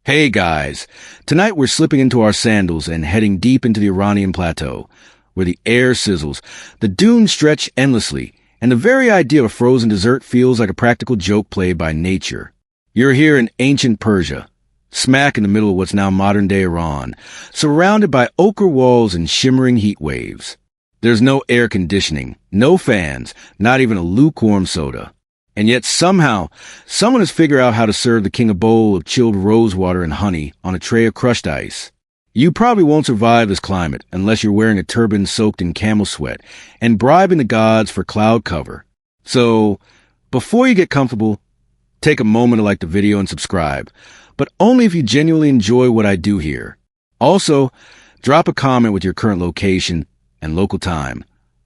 Hey guys, tonight we're slipping into our sandals and heading deep into the Iranian plateau, where the air sizzles, the dunes stretch endlessly, and the very idea of a frozen dessert feels like a practical joke played by nature. You're here in ancient Persia, smack in the middle of what's now modern-day Iran, surrounded by ochre walls and shimmering heat waves. There's no air conditioning, no fans, not even a lukewarm soda. And yet somehow, someone has figured out how to serve the king a bowl of chilled rosewater and honey on a tray of crushed ice. You probably won't survive this climate unless you're wearing a turban soaked in camel sweat and bribing the gods for cloud cover. So, before you get comfortable, take a moment to like the video and subscribe, but only if you genuinely enjoy what I do here. Also, drop a comment with your current location and local time.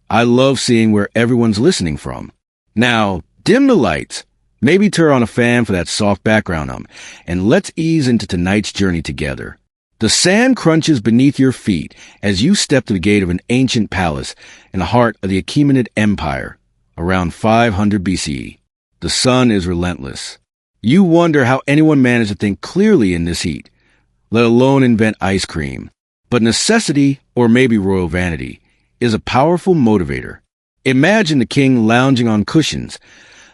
I love seeing where everyone's listening from. Now, dim the lights, maybe turn on a fan for that soft background and let's ease into tonight's journey together. The sand crunches beneath your feet as you step to the gate of an ancient palace in the heart of the Achaemenid Empire, around 500 BCE. The sun is relentless. You wonder how anyone managed to think clearly in this heat, let alone invent ice cream. But necessity, or maybe royal vanity, is a powerful motivator. Imagine the king lounging on cushions,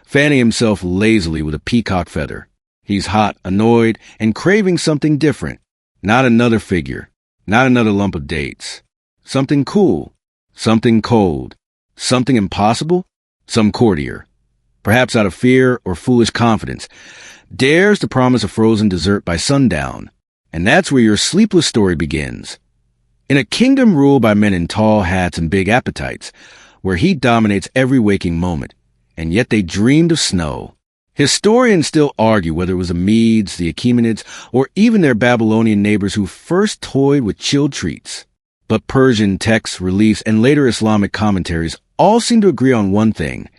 fanning himself lazily with a peacock feather. He's hot, annoyed, and craving something different. Not another figure, not another lump of dates. Something cool, something cold, something impossible, some courtier. Perhaps out of fear or foolish confidence, dares to promise a frozen dessert by sundown. And that's where your sleepless story begins. In a kingdom ruled by men in tall hats and big appetites, where heat dominates every waking moment, and yet they dreamed of snow. Historians still argue whether it was the Medes, the Achaemenids, or even their Babylonian neighbors who first toyed with chilled treats. But Persian texts, reliefs, and later Islamic commentaries all seem to agree on one thing.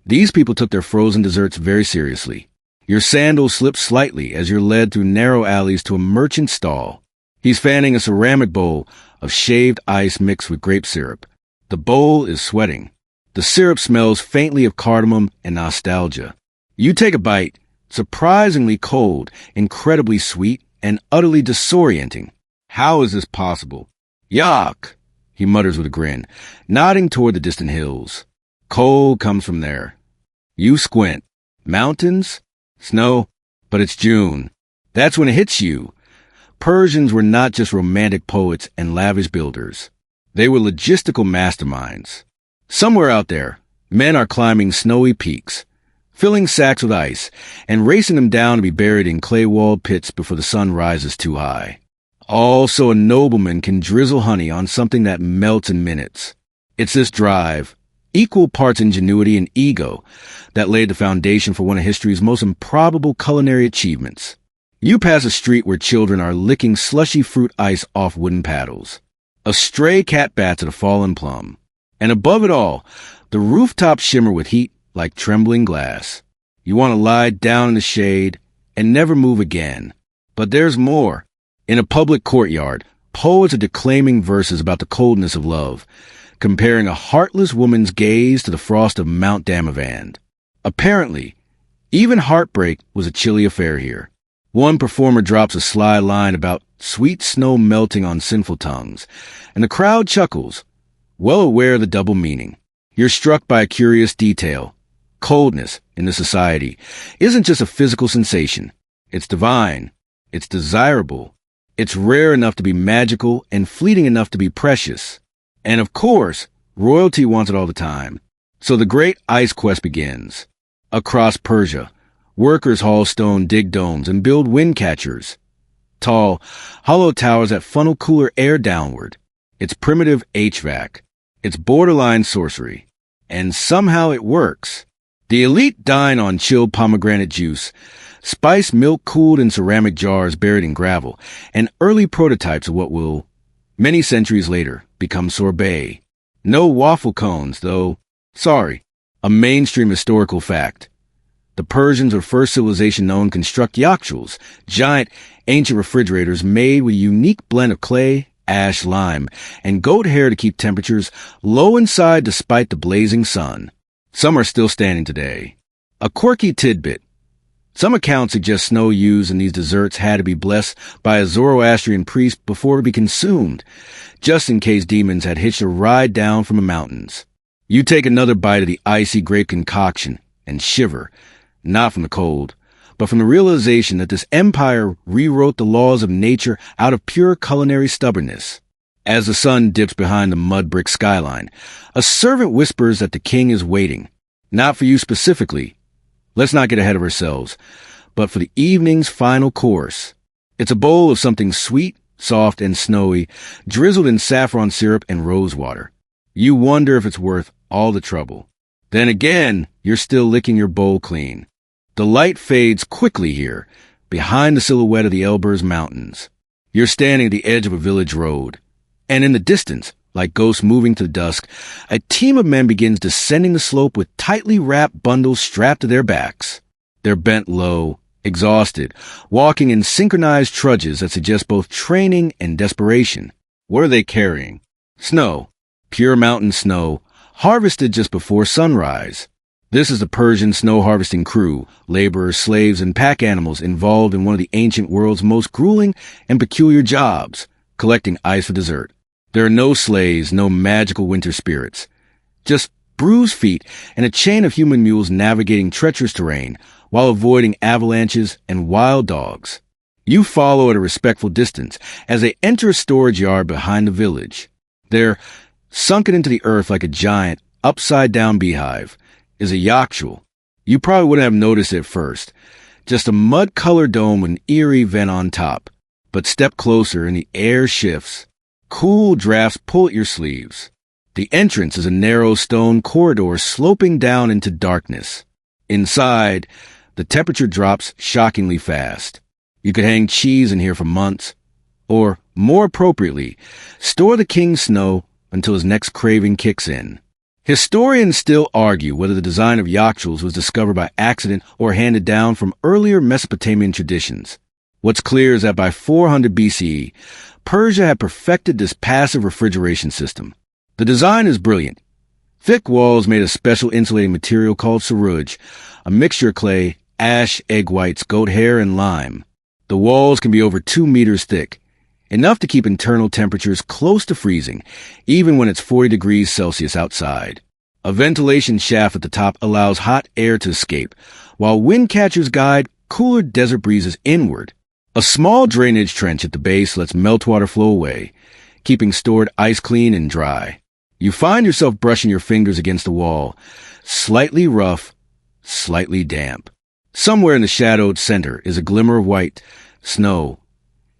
These people took their frozen desserts very seriously. Your sandals slip slightly as you're led through narrow alleys to a merchant's stall. He's fanning a ceramic bowl of shaved ice mixed with grape syrup. The bowl is sweating. The syrup smells faintly of cardamom and nostalgia. You take a bite, surprisingly cold, incredibly sweet, and utterly disorienting. How is this possible? Yuck, he mutters with a grin, nodding toward the distant hills. Cold comes from there. You squint. Mountains? Snow? But it's June. That's when it hits you. Persians were not just romantic poets and lavish builders. They were logistical masterminds. Somewhere out there, men are climbing snowy peaks, filling sacks with ice, and racing them down to be buried in clay-walled pits before the sun rises too high. All so a nobleman can drizzle honey on something that melts in minutes. It's this drive, equal parts ingenuity and ego, that laid the foundation for one of history's most improbable culinary achievements. You pass a street where children are licking slushy fruit ice off wooden paddles. A stray cat bats at a fallen plum. And above it all, the rooftops shimmer with heat like trembling glass. You want to lie down in the shade and never move again. But there's more. In a public courtyard, poets are declaiming verses about the coldness of love, comparing a heartless woman's gaze to the frost of Mount Damavand. Apparently, even heartbreak was a chilly affair here. One performer drops a sly line about sweet snow melting on sinful tongues, and the crowd chuckles, well aware of the double meaning. You're struck by a curious detail. Coldness, in this society, isn't just a physical sensation. It's divine. It's desirable. It's rare enough to be magical and fleeting enough to be precious. And of course, royalty wants it all the time. So the great ice quest begins. Across Persia, workers haul stone, dig domes, and build wind catchers. Tall, hollow towers that funnel cooler air downward. It's primitive HVAC. It's borderline sorcery. And somehow it works. The elite dine on chilled pomegranate juice, spiced milk cooled in ceramic jars buried in gravel, and early prototypes of what will, many centuries later, become sorbet. No waffle cones, though. Sorry, a mainstream historical fact. The Persians were first civilization known to construct yakhchals, giant, ancient refrigerators made with a unique blend of clay, ash, lime, and goat hair to keep temperatures low inside despite the blazing sun. Some are still standing today. A quirky tidbit. Some accounts suggest snow used in these desserts had to be blessed by a Zoroastrian priest before to be consumed, just in case demons had hitched a ride down from the mountains. You take another bite of the icy grape concoction and shiver, not from the cold, but from the realization that this empire rewrote the laws of nature out of pure culinary stubbornness. As the sun dips behind the mud brick skyline, a servant whispers that the king is waiting. Not for you specifically. Let's not get ahead of ourselves, but for the evening's final course. It's a bowl of something sweet, soft, and snowy, drizzled in saffron syrup and rose water. You wonder if it's worth all the trouble. Then again, you're still licking your bowl clean. The light fades quickly here, behind the silhouette of the Elburz Mountains. You're standing at the edge of a village road, and in the distance, like ghosts moving to the dusk, a team of men begins descending the slope with tightly wrapped bundles strapped to their backs. They're bent low, exhausted, walking in synchronized trudges that suggest both training and desperation. What are they carrying? Snow. Pure mountain snow, harvested just before sunrise. This is the Persian snow harvesting crew, laborers, slaves, and pack animals involved in one of the ancient world's most grueling and peculiar jobs, collecting ice for dessert. There are no sleighs, no magical winter spirits. Just bruised feet and a chain of human mules navigating treacherous terrain while avoiding avalanches and wild dogs. You follow at a respectful distance as they enter a storage yard behind the village. There, sunken into the earth like a giant, upside-down beehive, is a yakhchal. You probably wouldn't have noticed it at first. Just a mud-colored dome with an eerie vent on top. But step closer and the air shifts. Cool drafts pull at your sleeves. The entrance is a narrow stone corridor sloping down into darkness. Inside, the temperature drops shockingly fast. You could hang cheese in here for months. Or, more appropriately, store the king's snow until his next craving kicks in. Historians still argue whether the design of yakhchals was discovered by accident or handed down from earlier Mesopotamian traditions. What's clear is that by 400 BCE, Persia had perfected this passive refrigeration system. The design is brilliant. Thick walls made of special insulating material called saruj, a mixture of clay, ash, egg whites, goat hair, and lime. The walls can be over 2 meters thick, enough to keep internal temperatures close to freezing, even when it's 40 degrees Celsius outside. A ventilation shaft at the top allows hot air to escape, while wind catchers guide cooler desert breezes inward. A small drainage trench at the base lets meltwater flow away, keeping stored ice clean and dry. You find yourself brushing your fingers against the wall, slightly rough, slightly damp. Somewhere in the shadowed center is a glimmer of white, snow,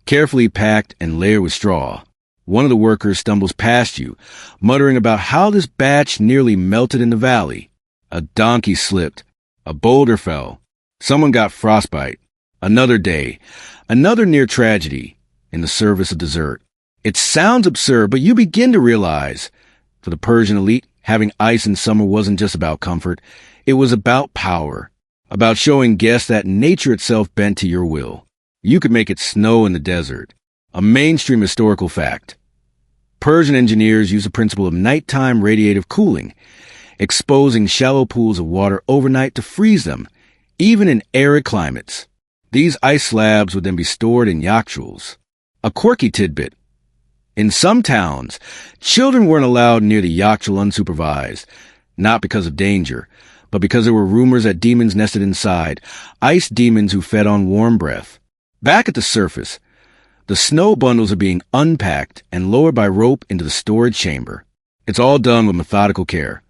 carefully packed and layered with straw. One of the workers stumbles past you, muttering about how this batch nearly melted in the valley. A donkey slipped. A boulder fell. Someone got frostbite. Another day. Another near tragedy in the service of dessert. It sounds absurd, but you begin to realize, for the Persian elite, having ice in summer wasn't just about comfort. It was about power, about showing guests that nature itself bent to your will. You could make it snow in the desert. A mainstream historical fact. Persian engineers use the principle of nighttime radiative cooling, exposing shallow pools of water overnight to freeze them, even in arid climates. These ice slabs would then be stored in yakhchals. A quirky tidbit. In some towns, children weren't allowed near the yakhchal unsupervised, not because of danger, but because there were rumors that demons nested inside, ice demons who fed on warm breath. Back at the surface, the snow bundles are being unpacked and lowered by rope into the storage chamber. It's all done with methodical care.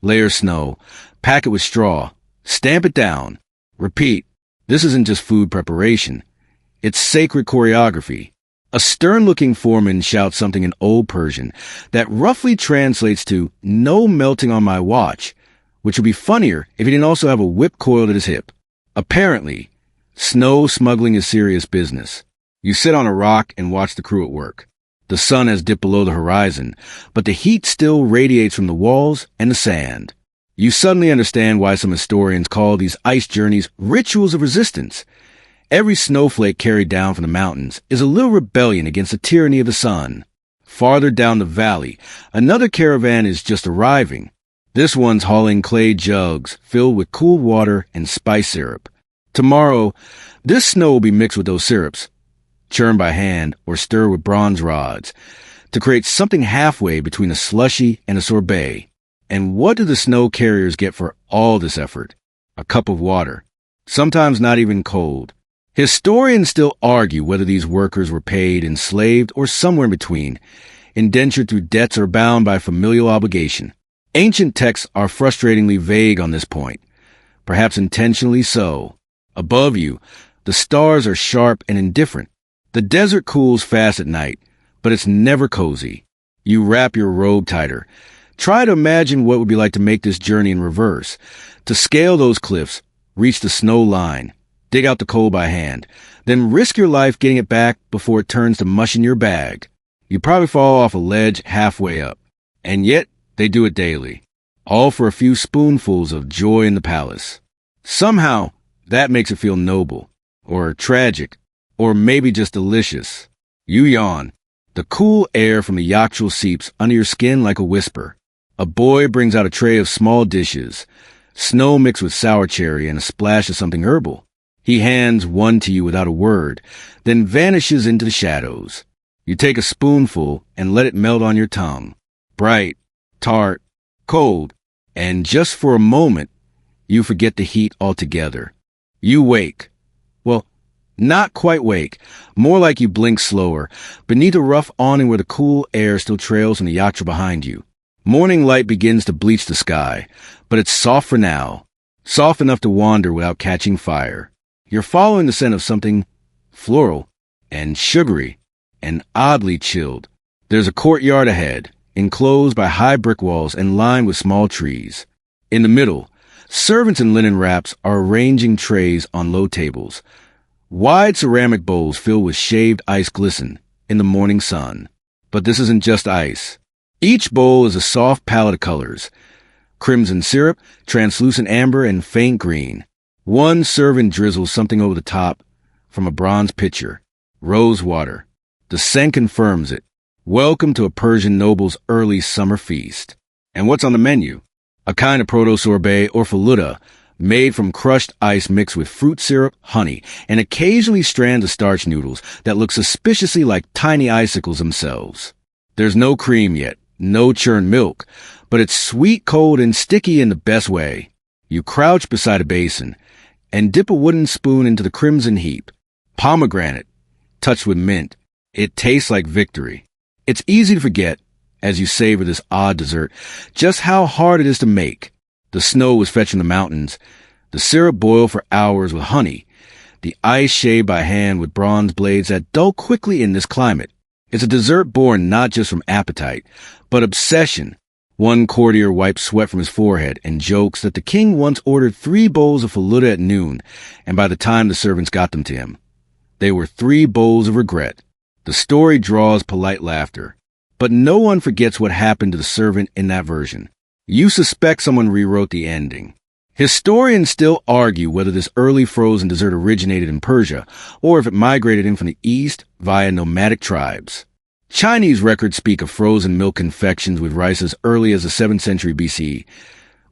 Layer snow, pack it with straw, stamp it down, repeat. This isn't just food preparation. It's sacred choreography. A stern-looking foreman shouts something in Old Persian that roughly translates to, "No melting on my watch," which would be funnier if he didn't also have a whip coiled at his hip. Apparently, snow smuggling is serious business. You sit on a rock and watch the crew at work. The sun has dipped below the horizon, but the heat still radiates from the walls and the sand. You suddenly understand why some historians call these ice journeys rituals of resistance. Every snowflake carried down from the mountains is a little rebellion against the tyranny of the sun. Farther down the valley, another caravan is just arriving. This one's hauling clay jugs filled with cool water and spice syrup. Tomorrow, this snow will be mixed with those syrups, churned by hand or stirred with bronze rods, to create something halfway between a slushy and a sorbet. And what do the snow carriers get for all this effort? A cup of water, sometimes not even cold. Historians still argue whether these workers were paid, enslaved, or somewhere in between, indentured through debts or bound by familial obligation. Ancient texts are frustratingly vague on this point, perhaps intentionally so. Above you, the stars are sharp and indifferent. The desert cools fast at night, but it's never cozy. You wrap your robe tighter. Try to imagine what it would be like to make this journey in reverse, to scale those cliffs, reach the snow line, dig out the coal by hand, then risk your life getting it back before it turns to mush in your bag. You probably fall off a ledge halfway up. And yet, they do it daily. All for a few spoonfuls of joy in the palace. Somehow, that makes it feel noble, or tragic, or maybe just delicious. You yawn. The cool air from the yakhchal seeps under your skin like a whisper. A boy brings out a tray of small dishes, snow mixed with sour cherry and a splash of something herbal. He hands one to you without a word, then vanishes into the shadows. You take a spoonful and let it melt on your tongue. Bright, tart, cold, and just for a moment, you forget the heat altogether. You wake. Well, not quite wake, more like you blink slower, beneath a rough awning where the cool air still trails from the yakhchal behind you. Morning light begins to bleach the sky, but it's soft for now, soft enough to wander without catching fire. You're following the scent of something floral and sugary and oddly chilled. There's a courtyard ahead, enclosed by high brick walls and lined with small trees. In the middle, servants in linen wraps are arranging trays on low tables. Wide ceramic bowls filled with shaved ice glisten in the morning sun. But this isn't just ice. Each bowl is a soft palette of colors: crimson syrup, translucent amber, and faint green. One servant drizzles something over the top from a bronze pitcher. Rose water. The scent confirms it. Welcome to a Persian noble's early summer feast. And what's on the menu? A kind of proto-sorbet or faluda, made from crushed ice mixed with fruit syrup, honey, and occasionally strands of starch noodles that look suspiciously like tiny icicles themselves. There's no cream yet, no churned milk, but it's sweet, cold, and sticky in the best way. You crouch beside a basin and dip a wooden spoon into the crimson heap. Pomegranate, touched with mint. It tastes like victory. It's easy to forget, as you savor this odd dessert, just how hard it is to make. The snow was fetched from the mountains. The syrup boiled for hours with honey. The ice shaved by hand with bronze blades that dull quickly in this climate. It's a dessert born not just from appetite, but obsession. One courtier wipes sweat from his forehead and jokes that the king once ordered 3 bowls of faluda at noon, and by the time the servants got them to him, they were 3 bowls of regret. The story draws polite laughter, but no one forgets what happened to the servant in that version. You suspect someone rewrote the ending. Historians still argue whether this early frozen dessert originated in Persia, or if it migrated in from the east via nomadic tribes. Chinese records speak of frozen milk confections with rice as early as the 7th century BC,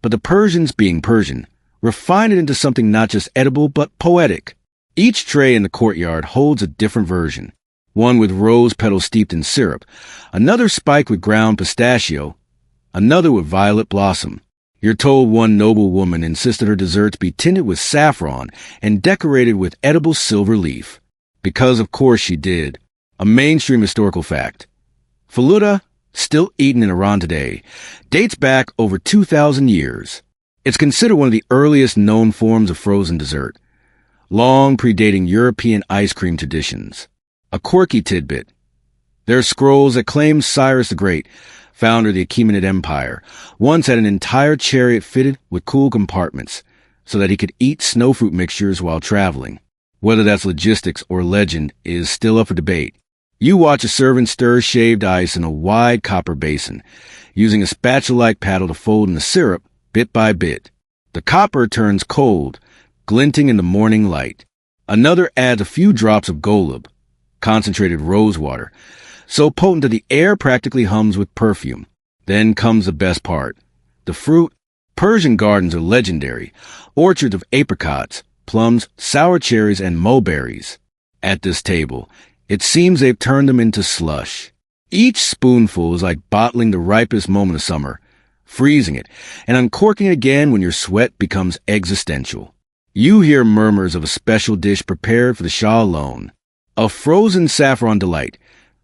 but the Persians, being Persian, refined it into something not just edible but poetic. Each tray in the courtyard holds a different version, one with rose petals steeped in syrup, another spiked with ground pistachio, another with violet blossom. You're told one noble woman insisted her desserts be tinted with saffron and decorated with edible silver leaf. Because of course she did. A mainstream historical fact. Faluda, still eaten in Iran today, dates back over 2,000 years. It's considered one of the earliest known forms of frozen dessert, long predating European ice cream traditions. A quirky tidbit. There are scrolls that claim Cyrus the Great, founder of the Achaemenid Empire, once had an entire chariot fitted with cool compartments so that he could eat snowfruit mixtures while traveling. Whether that's logistics or legend is still up for debate. You watch a servant stir shaved ice in a wide copper basin, using a spatula-like paddle to fold in the syrup bit by bit. The copper turns cold, glinting in the morning light. Another adds a few drops of golub, concentrated rose water, so potent that the air practically hums with perfume. Then comes the best part. The fruit. Persian gardens are legendary. Orchards of apricots, plums, sour cherries, and mulberries. At this table, it seems they've turned them into slush. Each spoonful is like bottling the ripest moment of summer, freezing it, and uncorking it again when your sweat becomes existential. You hear murmurs of a special dish prepared for the Shah alone, a frozen saffron delight,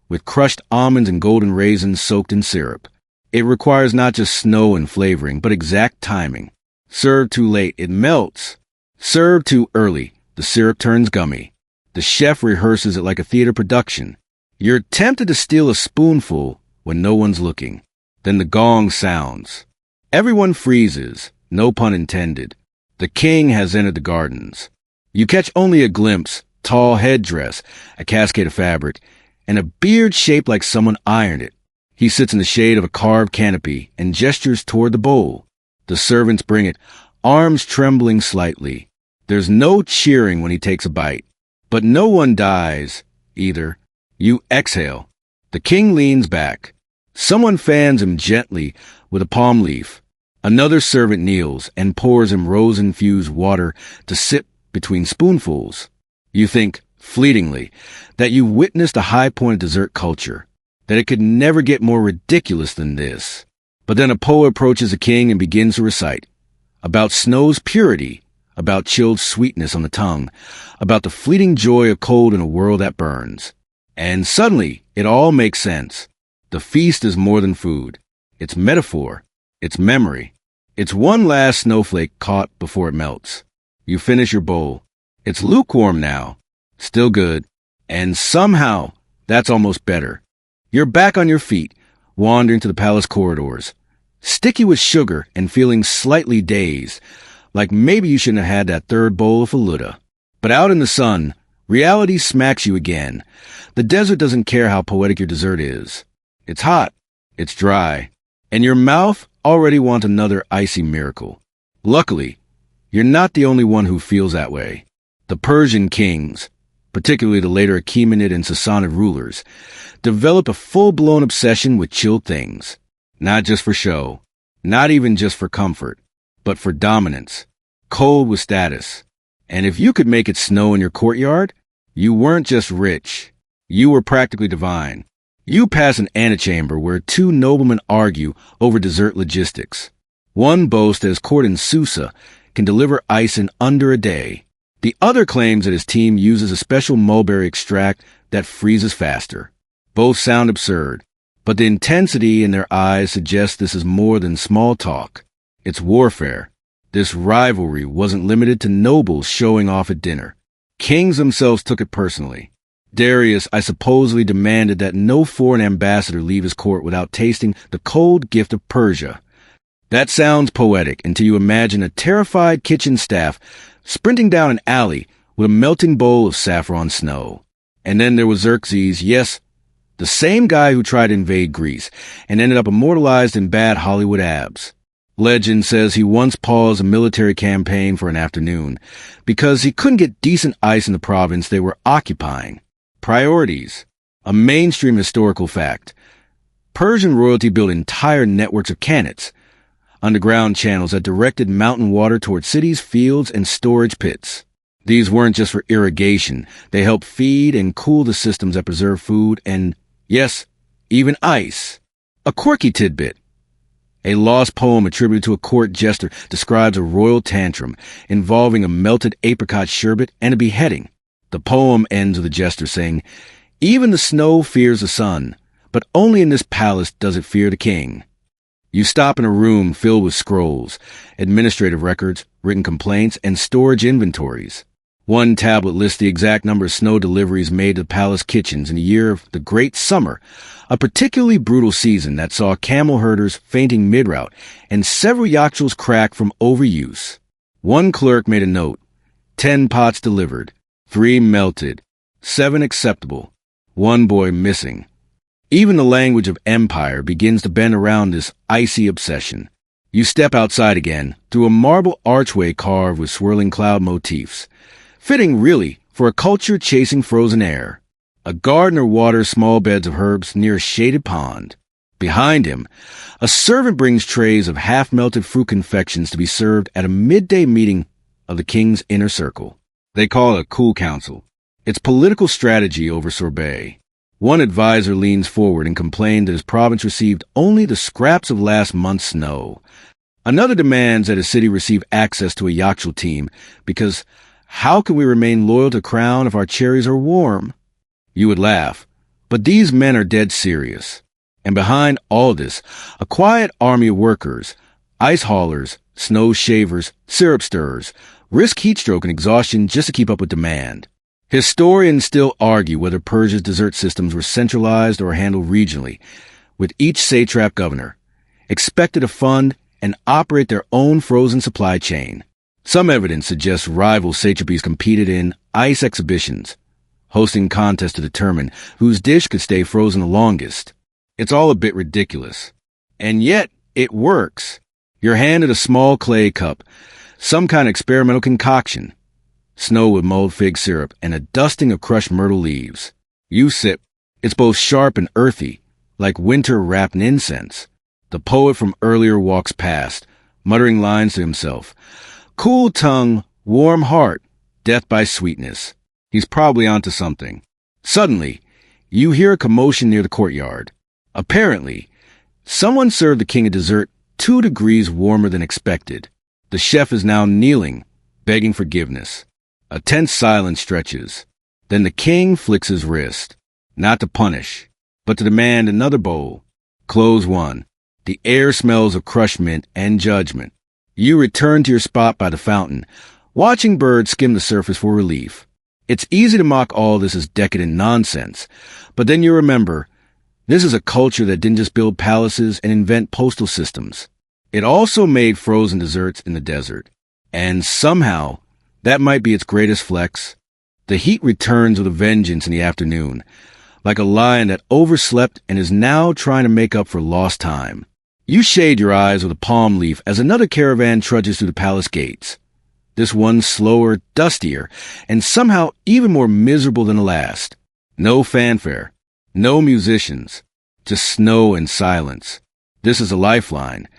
with crushed almonds and golden raisins soaked in syrup. It requires not just snow and flavoring, but exact timing. Served too late, it melts. Served too early, the syrup turns gummy. The chef rehearses it like a theater production. You're tempted to steal a spoonful when no one's looking. Then the gong sounds. Everyone freezes, no pun intended. The king has entered the gardens. You catch only a glimpse, tall headdress, a cascade of fabric, and a beard shaped like someone ironed it. He sits in the shade of a carved canopy and gestures toward the bowl. The servants bring it, arms trembling slightly. There's no cheering when he takes a bite. But no one dies, either. You exhale. The king leans back. Someone fans him gently with a palm leaf. Another servant kneels and pours him rose-infused water to sip between spoonfuls. You think, fleetingly, that you witnessed a high point of dessert culture, that it could never get more ridiculous than this. But then a poet approaches the king and begins to recite about snow's purity, about chilled sweetness on the tongue, about the fleeting joy of cold in a world that burns. And suddenly, it all makes sense. The feast is more than food. It's metaphor. It's memory. It's one last snowflake caught before it melts. You finish your bowl. It's lukewarm now. Still good. And somehow, that's almost better. You're back on your feet, wandering to the palace corridors, sticky with sugar and feeling slightly dazed, like maybe you shouldn't have had that third bowl of faluda. But out in the sun, reality smacks you again. The desert doesn't care how poetic your dessert is. It's hot, it's dry, and your mouth already wants another icy miracle. Luckily, you're not the only one who feels that way. The Persian kings, particularly the later Achaemenid and Sassanid rulers, developed a full-blown obsession with chilled things. Not just for show, not even just for comfort, but for dominance. Cold was status. And if you could make it snow in your courtyard, you weren't just rich. You were practically divine. You pass an antechamber where two noblemen argue over dessert logistics. One boasts that his court in Susa can deliver ice in under a day. The other claims that his team uses a special mulberry extract that freezes faster. Both sound absurd, but the intensity in their eyes suggests this is more than small talk. It's warfare. This rivalry wasn't limited to nobles showing off at dinner. Kings themselves took it personally. Darius, I supposedly demanded that no foreign ambassador leave his court without tasting the cold gift of Persia. That sounds poetic until you imagine a terrified kitchen staff sprinting down an alley with a melting bowl of saffron snow. And then there was Xerxes, yes, the same guy who tried to invade Greece and ended up immortalized in bad Hollywood abs. Legend says he once paused a military campaign for an afternoon because he couldn't get decent ice in the province they were occupying. Priorities. A mainstream historical fact. Persian royalty built entire networks of qanats, underground channels that directed mountain water toward cities, fields, and storage pits. These weren't just for irrigation. They helped feed and cool the systems that preserve food and, yes, even ice. A quirky tidbit. A lost poem attributed to a court jester describes a royal tantrum involving a melted apricot sherbet and a beheading. The poem ends with the jester saying, "Even the snow fears the sun, but only in this palace does it fear the king." You stop in a room filled with scrolls, administrative records, written complaints, and storage inventories. One tablet lists the exact number of snow deliveries made to the palace kitchens in the year of the Great Summer, a particularly brutal season that saw camel herders fainting mid-route and several yakhchals crack from overuse. One clerk made a note: 10 pots delivered, 3 melted, 7 acceptable, 1 boy missing. Even the language of empire begins to bend around this icy obsession. You step outside again, through a marble archway carved with swirling cloud motifs, fitting really for a culture chasing frozen air. A gardener waters small beds of herbs near a shaded pond. Behind him, a servant brings trays of half-melted fruit confections to be served at a midday meeting of the king's inner circle. They call it a cool council. It's political strategy over sorbet. One advisor leans forward and complained that his province received only the scraps of last month's snow. Another demands that his city receive access to a yakhchal team because how can we remain loyal to crown if our cherries are warm? You would laugh, but these men are dead serious. And behind all this, a quiet army of workers, ice haulers, snow shavers, syrup stirrers, risk heat stroke and exhaustion just to keep up with demand. Historians still argue whether Persia's dessert systems were centralized or handled regionally, with each satrap governor expected to fund and operate their own frozen supply chain. Some evidence suggests rival satrapies competed in ice exhibitions, hosting contests to determine whose dish could stay frozen the longest. It's all a bit ridiculous. And yet, it works. You're handed a small clay cup, some kind of experimental concoction, snow with mulled fig syrup, and a dusting of crushed myrtle leaves. You sip. It's both sharp and earthy, like winter wrapped in incense. The poet from earlier walks past, muttering lines to himself. Cool tongue, warm heart, death by sweetness. He's probably onto something. Suddenly, you hear a commotion near the courtyard. Apparently, someone served the king a dessert 2 degrees warmer than expected. The chef is now kneeling, begging forgiveness. A tense silence stretches. Then the king flicks his wrist, not to punish, but to demand another bowl. Close one. The air smells of crushed mint and judgment. You return to your spot by the fountain, watching birds skim the surface for relief. It's easy to mock all this as decadent nonsense, but then you remember, this is a culture that didn't just build palaces and invent postal systems. It also made frozen desserts in the desert. And somehow, that might be its greatest flex. The heat returns with a vengeance in the afternoon, like a lion that overslept and is now trying to make up for lost time. You shade your eyes with a palm leaf as another caravan trudges through the palace gates. This one slower, dustier, and somehow even more miserable than the last. No fanfare, no musicians, just snow and silence. This is a lifeline,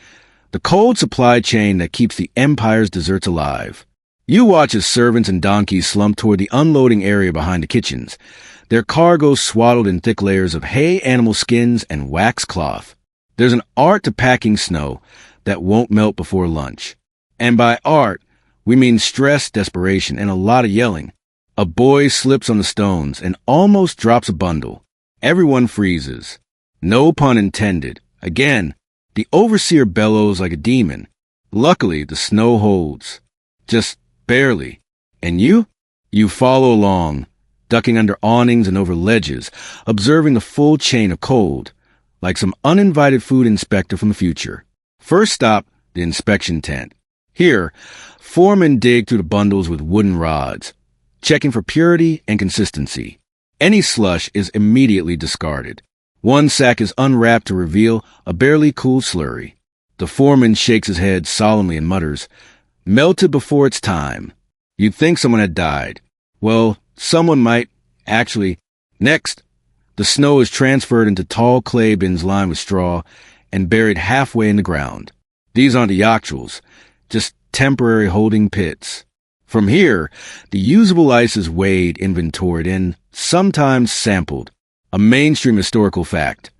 the cold supply chain that keeps the empire's desserts alive. You watch as servants and donkeys slump toward the unloading area behind the kitchens, their cargoes swaddled in thick layers of hay, animal skins, and wax cloth. There's an art to packing snow that won't melt before lunch. And by art, we mean stress, desperation, and a lot of yelling. A boy slips on the stones and almost drops a bundle. Everyone freezes. No pun intended. Again, the overseer bellows like a demon. Luckily, the snow holds. Just barely. And you? You follow along, ducking under awnings and over ledges, observing the full chain of cold, like some uninvited food inspector from the future. First stop, the inspection tent. Here, foremen dig through the bundles with wooden rods, checking for purity and consistency. Any slush is immediately discarded. One sack is unwrapped to reveal a barely cooled slurry. The foreman shakes his head solemnly and mutters, "Melted before its time." You'd think someone had died. Well, someone might. Actually, next, the snow is transferred into tall clay bins lined with straw and buried halfway in the ground. These aren't the yakhchals, just temporary holding pits. From here, the usable ice is weighed, inventoried, and sometimes sampled. A mainstream historical fact.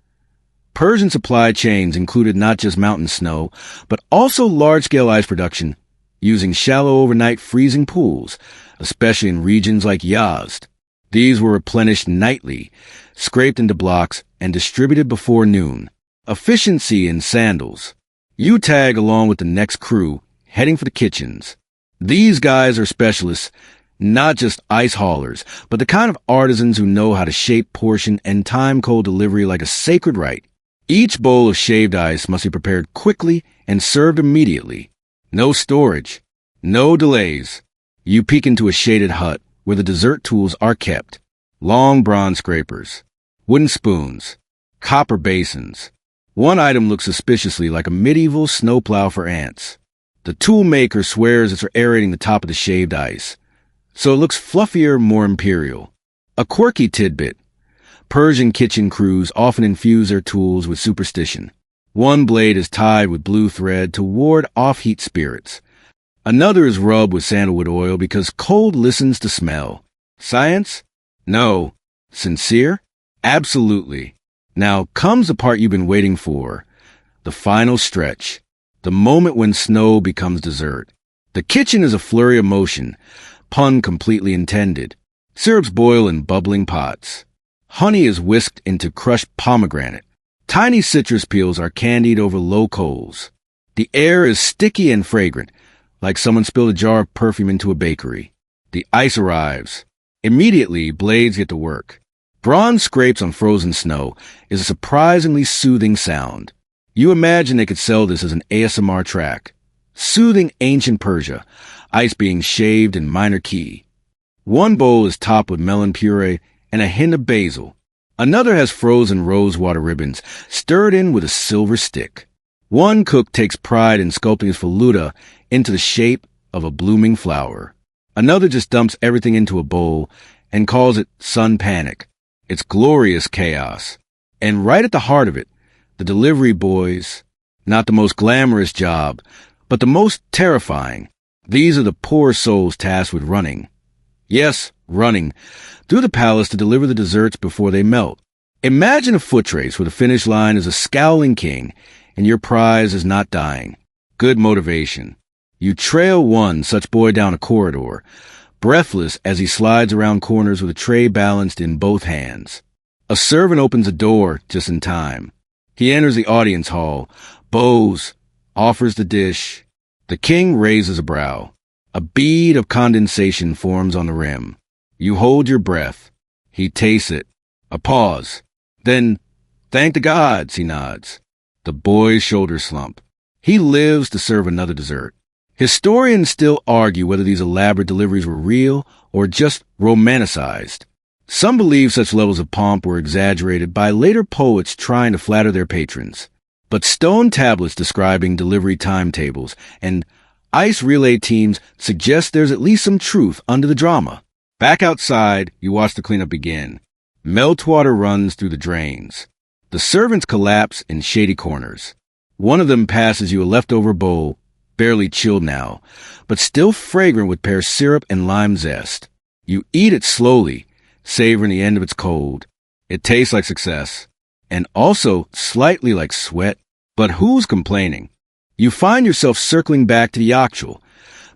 Persian supply chains included not just mountain snow, but also large-scale ice production, using shallow overnight freezing pools, especially in regions like Yazd. These were replenished nightly, scraped into blocks, and distributed before noon. Efficiency in sandals. You tag along with the next crew, heading for the kitchens. These guys are specialists, not just ice haulers, but the kind of artisans who know how to shape, portion, and time cold delivery like a sacred rite. Each bowl of shaved ice must be prepared quickly and served immediately. No storage, no delays. You peek into a shaded hut where the dessert tools are kept. Long bronze scrapers, wooden spoons, copper basins. One item looks suspiciously like a medieval snowplow for ants. The tool maker swears it's for aerating the top of the shaved ice, so it looks fluffier, more imperial. A quirky tidbit. Persian kitchen crews often infuse their tools with superstition. One blade is tied with blue thread to ward off heat spirits. Another is rubbed with sandalwood oil because cold listens to smell. Science? No. Sincere? Absolutely. Now comes the part you've been waiting for. The final stretch. The moment when snow becomes dessert. The kitchen is a flurry of motion, pun completely intended. Syrups boil in bubbling pots. Honey is whisked into crushed pomegranate. Tiny citrus peels are candied over low coals. The air is sticky and fragrant, like someone spilled a jar of perfume into a bakery. The ice arrives. Immediately, blades get to work. Bronze scrapes on frozen snow is a surprisingly soothing sound. You imagine they could sell this as an ASMR track. Soothing Ancient Persia, ice being shaved in minor key. One bowl is topped with melon puree and a hint of basil. Another has frozen rosewater ribbons, stirred in with a silver stick. One cook takes pride in sculpting his faluda into the shape of a blooming flower. Another just dumps everything into a bowl and calls it sun panic. It's glorious chaos. And right at the heart of it, the delivery boys, not the most glamorous job, but the most terrifying. These are the poor souls tasked with running. Yes, running through the palace to deliver the desserts before they melt. Imagine a foot race where the finish line is a scowling king and your prize is not dying. Good motivation. You trail one such boy down a corridor, breathless as he slides around corners with a tray balanced in both hands. A servant opens a door just in time. He enters the audience hall, bows, offers the dish. The king raises a brow. A bead of condensation forms on the rim. You hold your breath. He tastes it. A pause. Then, thank the gods, he nods. The boy's shoulders slump. He lives to serve another dessert. Historians still argue whether these elaborate deliveries were real or just romanticized. Some believe such levels of pomp were exaggerated by later poets trying to flatter their patrons. But stone tablets describing delivery timetables and ice relay teams suggest there's at least some truth under the drama. Back outside, you watch the cleanup begin. Meltwater runs through the drains. The servants collapse in shady corners. One of them passes you a leftover bowl, barely chilled now, but still fragrant with pear syrup and lime zest. You eat it slowly, savoring the end of its cold. It tastes like success, and also slightly like sweat, but who's complaining? You find yourself circling back to the yakhchal,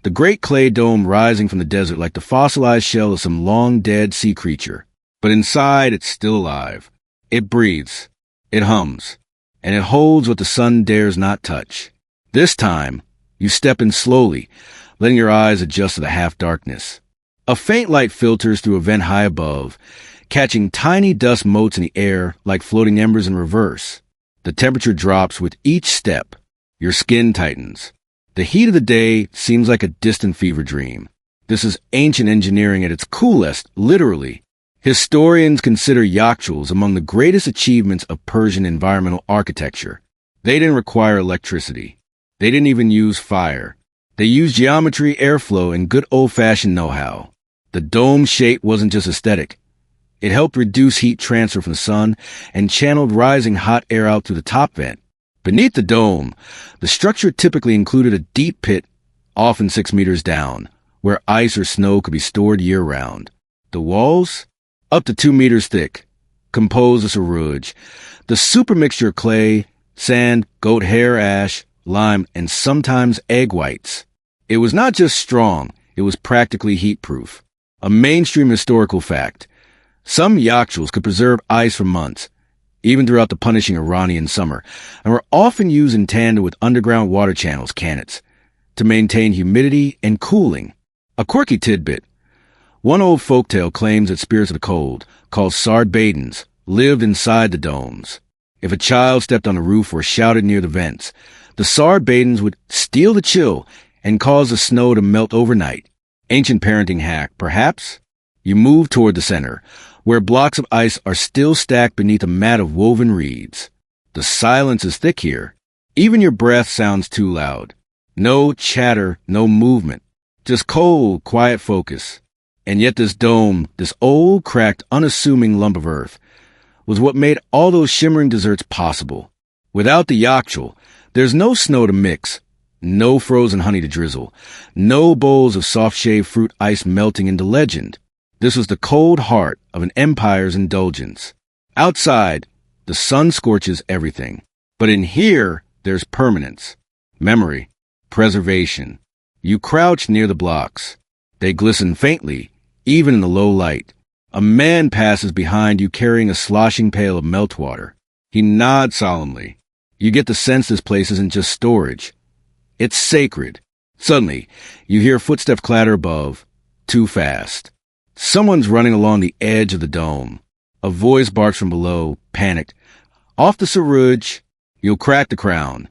the great clay dome rising from the desert like the fossilized shell of some long-dead sea creature. But inside, it's still alive. It breathes, it hums, and it holds what the sun dares not touch. This time, you step in slowly, letting your eyes adjust to the half-darkness. A faint light filters through a vent high above, catching tiny dust motes in the air like floating embers in reverse. The temperature drops with each step. Your skin tightens. The heat of the day seems like a distant fever dream. This is ancient engineering at its coolest, literally. Historians consider yakhchals among the greatest achievements of Persian environmental architecture. They didn't require electricity. They didn't even use fire. They used geometry, airflow, and good old-fashioned know-how. The dome shape wasn't just aesthetic. It helped reduce heat transfer from the sun and channeled rising hot air out through the top vent. Beneath the dome, the structure typically included a deep pit, often 6 meters down, where ice or snow could be stored year-round. The walls? Up to 2 meters thick, composed of sarouge, the super mixture of clay, sand, goat hair ash, lime, and sometimes egg whites. It was not just strong, it was practically heat-proof. A mainstream historical fact. Some yakhchals could preserve ice for months, even throughout the punishing Iranian summer, and were often used in tandem with underground water channels, cannons, to maintain humidity and cooling. A quirky tidbit. One old folktale claims that spirits of the cold, called sardbadens, lived inside the domes. If a child stepped on the roof or shouted near the vents, the sardbadens would steal the chill and cause the snow to melt overnight. Ancient parenting hack, perhaps? You move toward the center, where blocks of ice are still stacked beneath a mat of woven reeds. The silence is thick here. Even your breath sounds too loud. No chatter, no movement. Just cold, quiet focus. And yet this dome, this old, cracked, unassuming lump of earth, was what made all those shimmering desserts possible. Without the yakhchal, there's no snow to mix, No frozen honey to drizzle. No bowls of soft-shaved fruit ice melting into legend. This was the cold heart of an empire's indulgence. Outside, the sun scorches everything. But in here, there's permanence, memory, preservation. You crouch near the blocks. They glisten faintly, even in the low light. A man passes behind you carrying a sloshing pail of meltwater. He nods solemnly. You get the sense this place isn't just storage. It's sacred. Suddenly, you hear footsteps clatter above, too fast. Someone's running along the edge of the dome. A voice barks from below, panicked. Off the saruj, you'll crack the crown.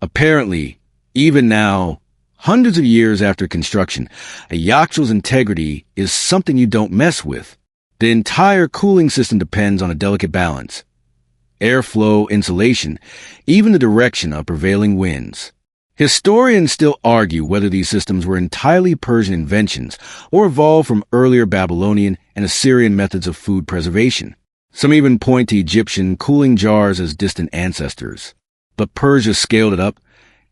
Apparently, even now, hundreds of years after construction, a yakhchal's integrity is something you don't mess with. The entire cooling system depends on a delicate balance. Airflow, insulation, even the direction of prevailing winds. Historians still argue whether these systems were entirely Persian inventions or evolved from earlier Babylonian and Assyrian methods of food preservation. Some even point to Egyptian cooling jars as distant ancestors. But Persia scaled it up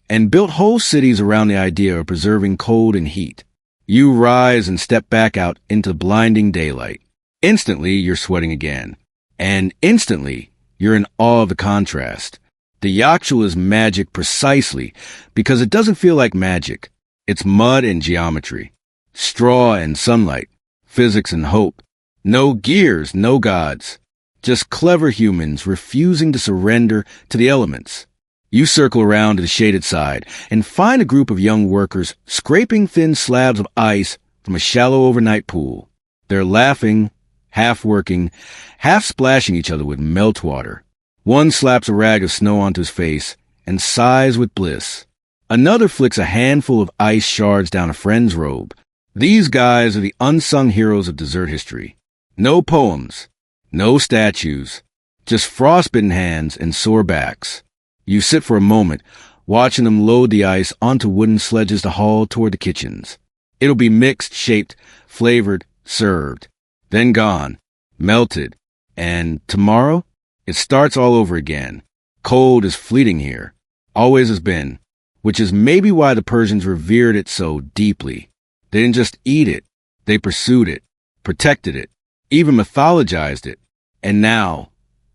and built whole cities around the idea of preserving cold and heat. You rise and step back out into blinding daylight. Instantly, you're sweating again. And instantly, you're in awe of the contrast. The yakhchal is magic precisely because it doesn't feel like magic. It's mud and geometry, straw and sunlight, physics and hope. No gears, no gods. Just clever humans refusing to surrender to the elements. You circle around to the shaded side and find a group of young workers scraping thin slabs of ice from a shallow overnight pool. They're laughing, half working, half splashing each other with meltwater. One slaps a rag of snow onto his face and sighs with bliss. Another flicks a handful of ice shards down a friend's robe. These guys are the unsung heroes of dessert history. No poems, no statues, just frostbitten hands and sore backs. You sit for a moment, watching them load the ice onto wooden sledges to haul toward the kitchens. It'll be mixed, shaped, flavored, served. Then gone, melted, and tomorrow, it starts all over again. Cold is fleeting here, always has been, which is maybe why the Persians revered it so deeply. They didn't just eat it, they pursued it, protected it, even mythologized it. And now,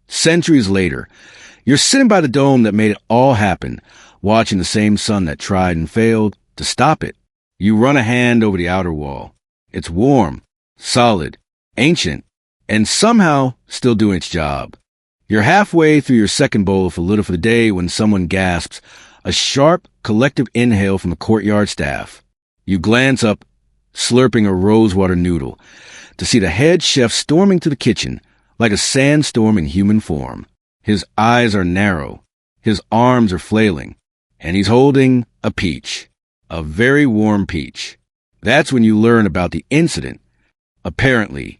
centuries later, you're sitting by the dome that made it all happen, watching the same sun that tried and failed to stop it. You run a hand over the outer wall. It's warm, solid, ancient, and somehow still doing its job. You're halfway through your second bowl of falafel for the day when someone gasps, a sharp, collective inhale from the courtyard staff. You glance up, slurping a rosewater noodle, to see the head chef storming to the kitchen like a sandstorm in human form. His eyes are narrow, his arms are flailing, and he's holding a peach, a very warm peach. That's when you learn about the incident. Apparently,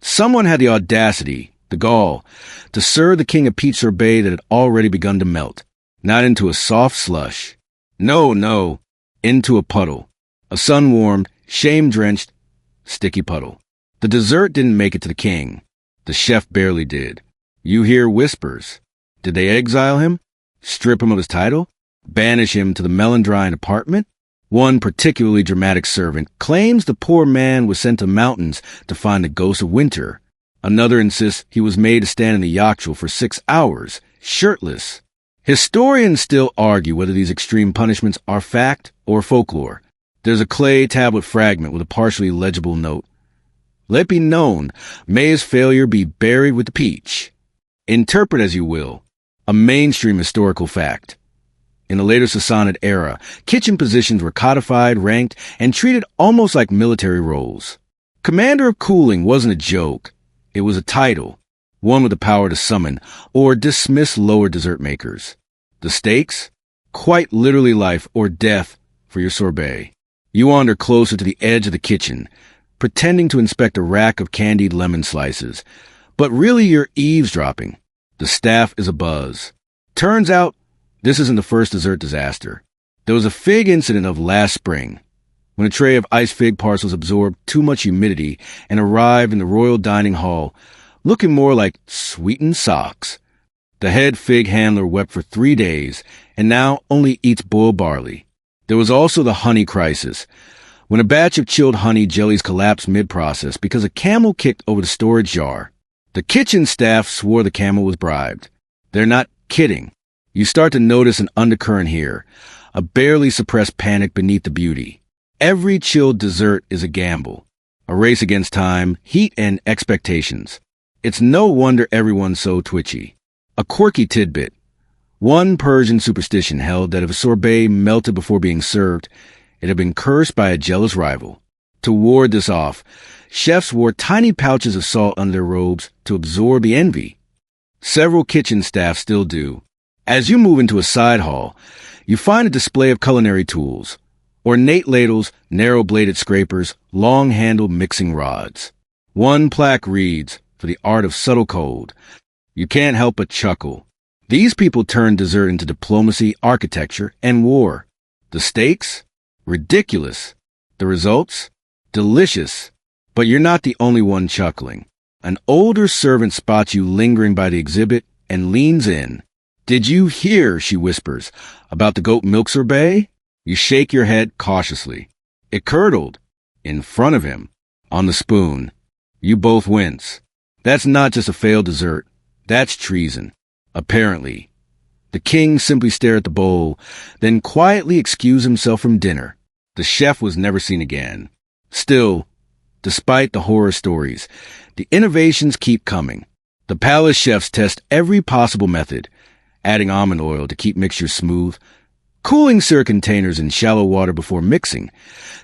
someone had the audacity, the gall, to serve the king a peach sorbet that had already begun to melt, not into a soft slush. No, into a puddle, a sun-warmed, shame-drenched, sticky puddle. The dessert didn't make it to the king. The chef barely did. You hear whispers. Did they exile him? Strip him of his title? Banish him to the Melandrine apartment? One particularly dramatic servant claims the poor man was sent to mountains to find the ghost of winter. Another insists he was made to stand in the yakhchal for 6 hours, shirtless. Historians still argue whether these extreme punishments are fact or folklore. There's a clay tablet fragment with a partially legible note. Let be known, may his failure be buried with the peach. Interpret as you will, a mainstream historical fact. In the later Sassanid era, kitchen positions were codified, ranked, and treated almost like military roles. Commander of Cooling wasn't a joke. It was a title, one with the power to summon or dismiss lower dessert makers. The stakes? Quite literally life or death for your sorbet. You wander closer to the edge of the kitchen, pretending to inspect a rack of candied lemon slices, but really you're eavesdropping. The staff is abuzz. Turns out, this isn't the first dessert disaster. There was a fig incident of last spring, when a tray of iced fig parcels absorbed too much humidity and arrived in the royal dining hall, looking more like sweetened socks. The head fig handler wept for 3 days, and now only eats boiled barley. There was also the honey crisis, when a batch of chilled honey jellies collapsed mid-process because a camel kicked over the storage jar. The kitchen staff swore the camel was bribed. They're not kidding. You start to notice an undercurrent here, a barely suppressed panic beneath the beauty. Every chilled dessert is a gamble, a race against time, heat, and expectations. It's no wonder everyone's so twitchy. A quirky tidbit. One Persian superstition held that if a sorbet melted before being served, it had been cursed by a jealous rival. To ward this off, chefs wore tiny pouches of salt under their robes to absorb the envy. Several kitchen staff still do. As you move into a side hall, you find a display of culinary tools, ornate ladles, narrow-bladed scrapers, long-handled mixing rods. One plaque reads, "For the art of subtle cold." You can't help but chuckle. These people turned dessert into diplomacy, architecture, and war. The stakes? Ridiculous. The results? Delicious. But you're not the only one chuckling. An older servant spots you lingering by the exhibit and leans in. "Did you hear," she whispers, "about the goat milk sorbet?" You shake your head cautiously. It curdled. In front of him. On the spoon. You both wince. That's not just a failed dessert. That's treason. Apparently. The king simply stared at the bowl, then quietly excused himself from dinner. The chef was never seen again. Still, despite the horror stories, the innovations keep coming. The palace chefs test every possible method, adding almond oil to keep mixtures smooth, cooling syrup containers in shallow water before mixing,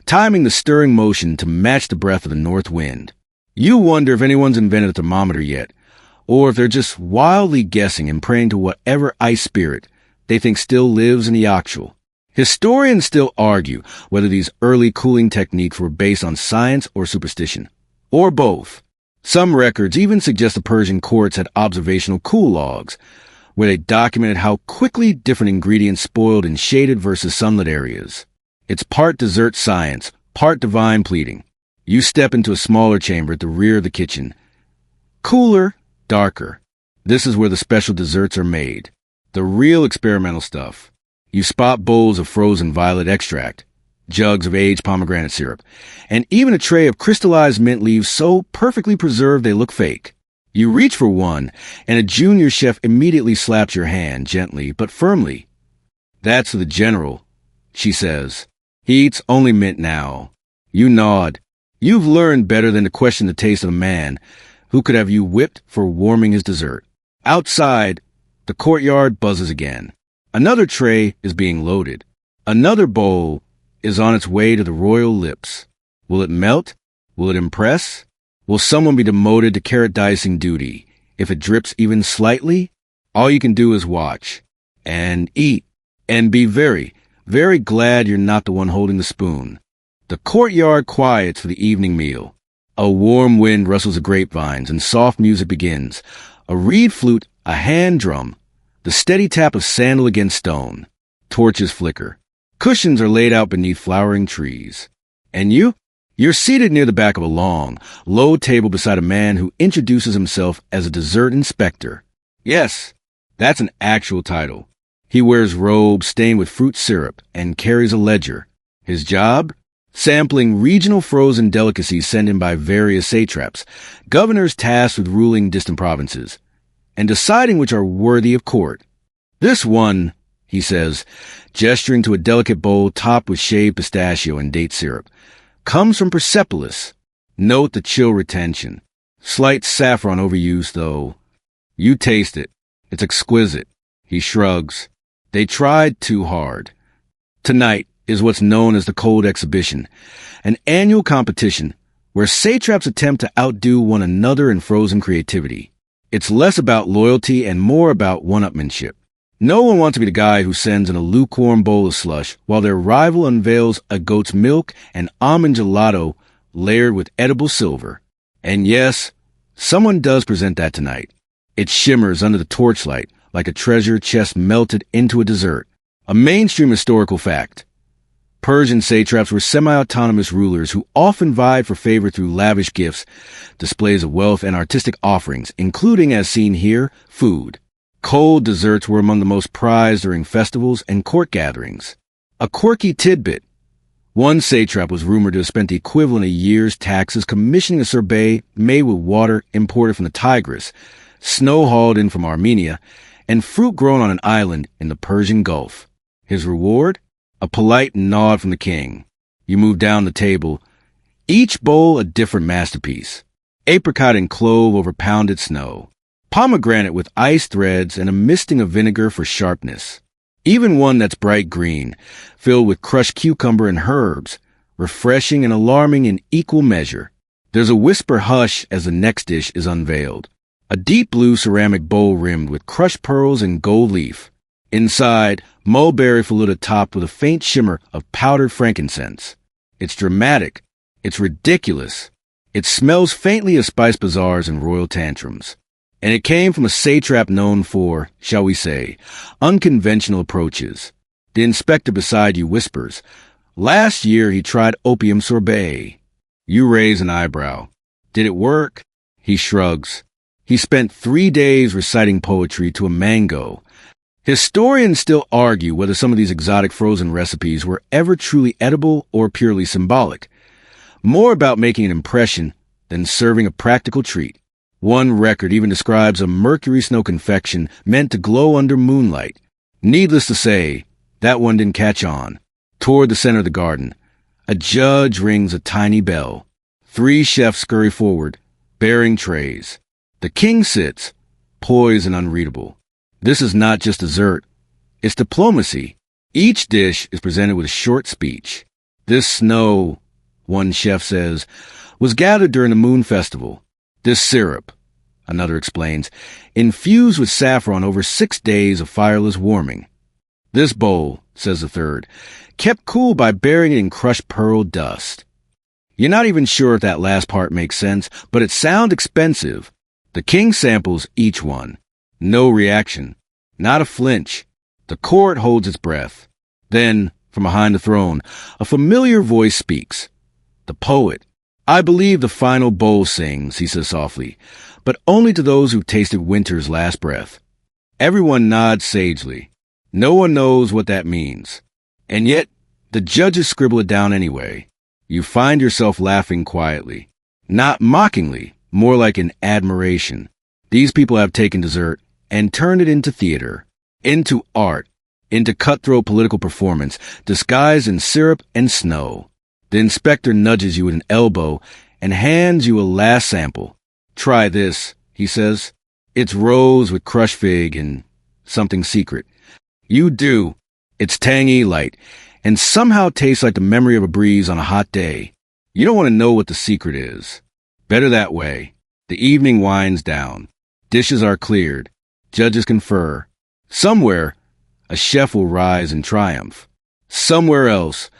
timing the stirring motion to match the breath of the north wind. You wonder if anyone's invented a thermometer yet, or if they're just wildly guessing and praying to whatever ice spirit they think still lives in the yakhchal. Historians still argue whether these early cooling techniques were based on science or superstition, or both. Some records even suggest the Persian courts had observational cool logs, where they documented how quickly different ingredients spoiled in shaded versus sunlit areas. It's part dessert science, part divine pleading. You step into a smaller chamber at the rear of the kitchen. Cooler, darker. This is where the special desserts are made. The real experimental stuff. You spot bowls of frozen violet extract, jugs of aged pomegranate syrup, and even a tray of crystallized mint leaves so perfectly preserved they look fake. You reach for one, and a junior chef immediately slaps your hand gently but firmly. "That's for the general," she says. "He eats only mint now." You nod. You've learned better than to question the taste of a man who could have you whipped for warming his dessert. Outside, the courtyard buzzes again. Another tray is being loaded. Another bowl is on its way to the royal lips. Will it melt? Will it impress? Will someone be demoted to carrot dicing duty? If it drips even slightly, all you can do is watch and eat and be very, very glad you're not the one holding the spoon. The courtyard quiets for the evening meal. A warm wind rustles the grapevines and soft music begins. A reed flute, a hand drum, the steady tap of sandal against stone. Torches flicker. Cushions are laid out beneath flowering trees. And you? You're seated near the back of a long, low table beside a man who introduces himself as a dessert inspector. Yes, that's an actual title. He wears robes stained with fruit syrup and carries a ledger. His job? Sampling regional frozen delicacies sent in by various satraps, governors tasked with ruling distant provinces, and deciding which are worthy of court. "This one," he says, gesturing to a delicate bowl topped with shaved pistachio and date syrup, "comes from Persepolis." Note the chill retention. Slight saffron overuse, though. You taste it. It's exquisite. He shrugs. They tried too hard. Tonight is what's known as the Cold Exhibition, an annual competition where satraps attempt to outdo one another in frozen creativity. It's less about loyalty and more about one-upmanship. No one wants to be the guy who sends in a lukewarm bowl of slush while their rival unveils a goat's milk and almond gelato layered with edible silver. And yes, someone does present that tonight. It shimmers under the torchlight like a treasure chest melted into a dessert. A mainstream historical fact. Persian satraps were semi-autonomous rulers who often vied for favor through lavish gifts, displays of wealth, and artistic offerings, including, as seen here, food. Cold desserts were among the most prized during festivals and court gatherings. A quirky tidbit. One satrap was rumored to have spent the equivalent of a year's taxes commissioning a sorbet made with water imported from the Tigris, snow hauled in from Armenia, and fruit grown on an island in the Persian Gulf. His reward? A polite nod from the king. You move down the table, each bowl a different masterpiece. Apricot and clove over pounded snow. Pomegranate with ice threads and a misting of vinegar for sharpness. Even one that's bright green, filled with crushed cucumber and herbs, refreshing and alarming in equal measure. There's a whisper hush as the next dish is unveiled. A deep blue ceramic bowl rimmed with crushed pearls and gold leaf. Inside, mulberry faluda topped with a faint shimmer of powdered frankincense. It's dramatic. It's ridiculous. It smells faintly of spice bazaars and royal tantrums. And it came from a satrap known for, shall we say, unconventional approaches. The inspector beside you whispers, "Last year he tried opium sorbet." You raise an eyebrow. Did it work? He shrugs. He spent 3 days reciting poetry to a mango. Historians still argue whether some of these exotic frozen recipes were ever truly edible or purely symbolic. More about making an impression than serving a practical treat. One record even describes a mercury snow confection meant to glow under moonlight. Needless to say, that one didn't catch on. Toward the center of the garden, a judge rings a tiny bell. 3 chefs scurry forward, bearing trays. The king sits, poised and unreadable. This is not just dessert. It's diplomacy. Each dish is presented with a short speech. This snow, one chef says, was gathered during the moon festival. This syrup, another explains, infused with saffron over 6 days of fireless warming. This bowl, says the third, kept cool by burying it in crushed pearl dust. You're not even sure if that last part makes sense, but it sounds expensive. The king samples each one. No reaction. Not a flinch. The court holds its breath. Then, from behind the throne, a familiar voice speaks. The poet. "I believe the final bowl sings," he says softly, "but only to those who've tasted winter's last breath." Everyone nods sagely. No one knows what that means. And yet, the judges scribble it down anyway. You find yourself laughing quietly. Not mockingly, more like in admiration. These people have taken dessert and turned it into theater, into art, into cutthroat political performance, disguised in syrup and snow. The inspector nudges you with an elbow and hands you a last sample. "Try this," he says. "It's rose with crushed fig and something secret." You do. It's tangy, light, and somehow tastes like the memory of a breeze on a hot day. You don't want to know what the secret is. Better that way. The evening winds down. Dishes are cleared. Judges confer. Somewhere, a chef will rise in triumph. Somewhere else,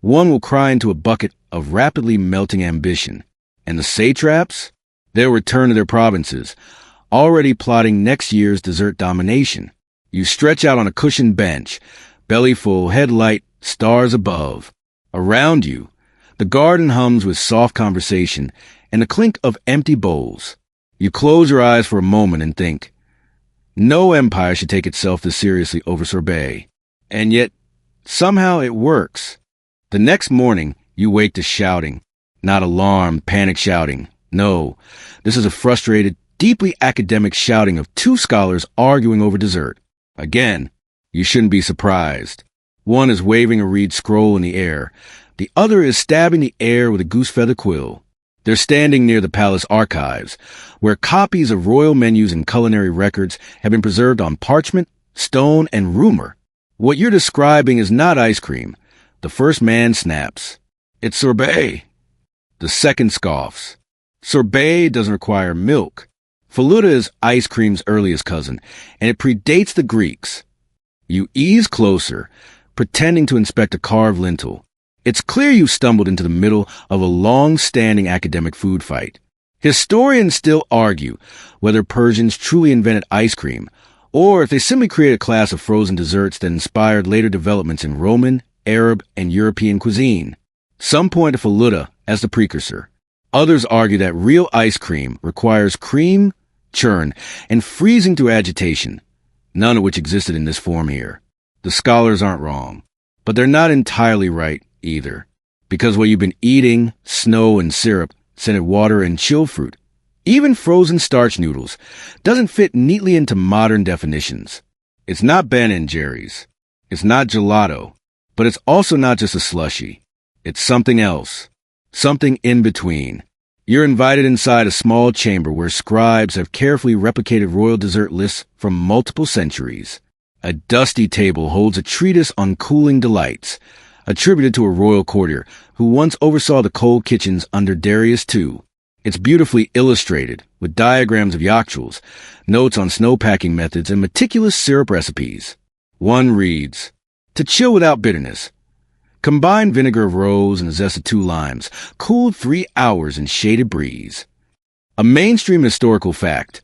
one will cry into a bucket of rapidly melting ambition. And the satraps? They'll return to their provinces, already plotting next year's dessert domination. You stretch out on a cushioned bench, belly full, head light, stars above. Around you, the garden hums with soft conversation and the clink of empty bowls. You close your eyes for a moment and think, no empire should take itself this seriously over sorbet. And yet, somehow it works. The next morning, you wake to shouting. Not alarmed, panic shouting. No, this is a frustrated, deeply academic shouting of 2 scholars arguing over dessert. Again, you shouldn't be surprised. One is waving a reed scroll in the air. The other is stabbing the air with a goose-feather quill. They're standing near the palace archives, where copies of royal menus and culinary records have been preserved on parchment, stone, and rumor. What you're describing is not ice cream. The first man snaps. It's sorbet. The second scoffs. Sorbet doesn't require milk. Faluda is ice cream's earliest cousin, and it predates the Greeks. You ease closer, pretending to inspect a carved lintel. It's clear you stumbled into the middle of a long-standing academic food fight. Historians still argue whether Persians truly invented ice cream, or if they simply created a class of frozen desserts that inspired later developments in Roman, Arab, and European cuisine. Some point to faluda as the precursor. Others argue that real ice cream requires cream, churn, and freezing through agitation, none of which existed in this form here. The scholars aren't wrong. But they're not entirely right either, because what you've been eating, snow and syrup, scented water and chill fruit, even frozen starch noodles, doesn't fit neatly into modern definitions. It's not Ben & Jerry's. It's not gelato. But it's also not just a slushie. It's something else. Something in between. You're invited inside a small chamber where scribes have carefully replicated royal dessert lists from multiple centuries. A dusty table holds a treatise on cooling delights, attributed to a royal courtier who once oversaw the cold kitchens under Darius II. It's beautifully illustrated, with diagrams of yakhchals, notes on snowpacking methods, and meticulous syrup recipes. One reads, "To chill without bitterness. Combine vinegar of rose and the zest of 2 limes, cooled 3 hours in shaded breeze." A mainstream historical fact.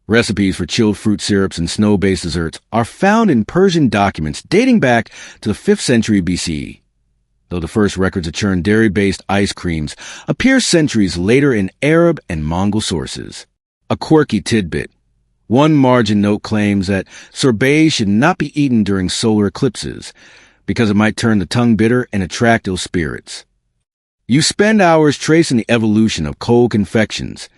Recipes for chilled fruit syrups and snow-based desserts are found in Persian documents dating back to the 5th century BCE, though the first records of churned dairy-based ice creams appear centuries later in Arab and Mongol sources. A quirky tidbit. One margin note claims that sorbet should not be eaten during solar eclipses, because it might turn the tongue bitter and attract ill spirits. You spend hours tracing the evolution of cold confections,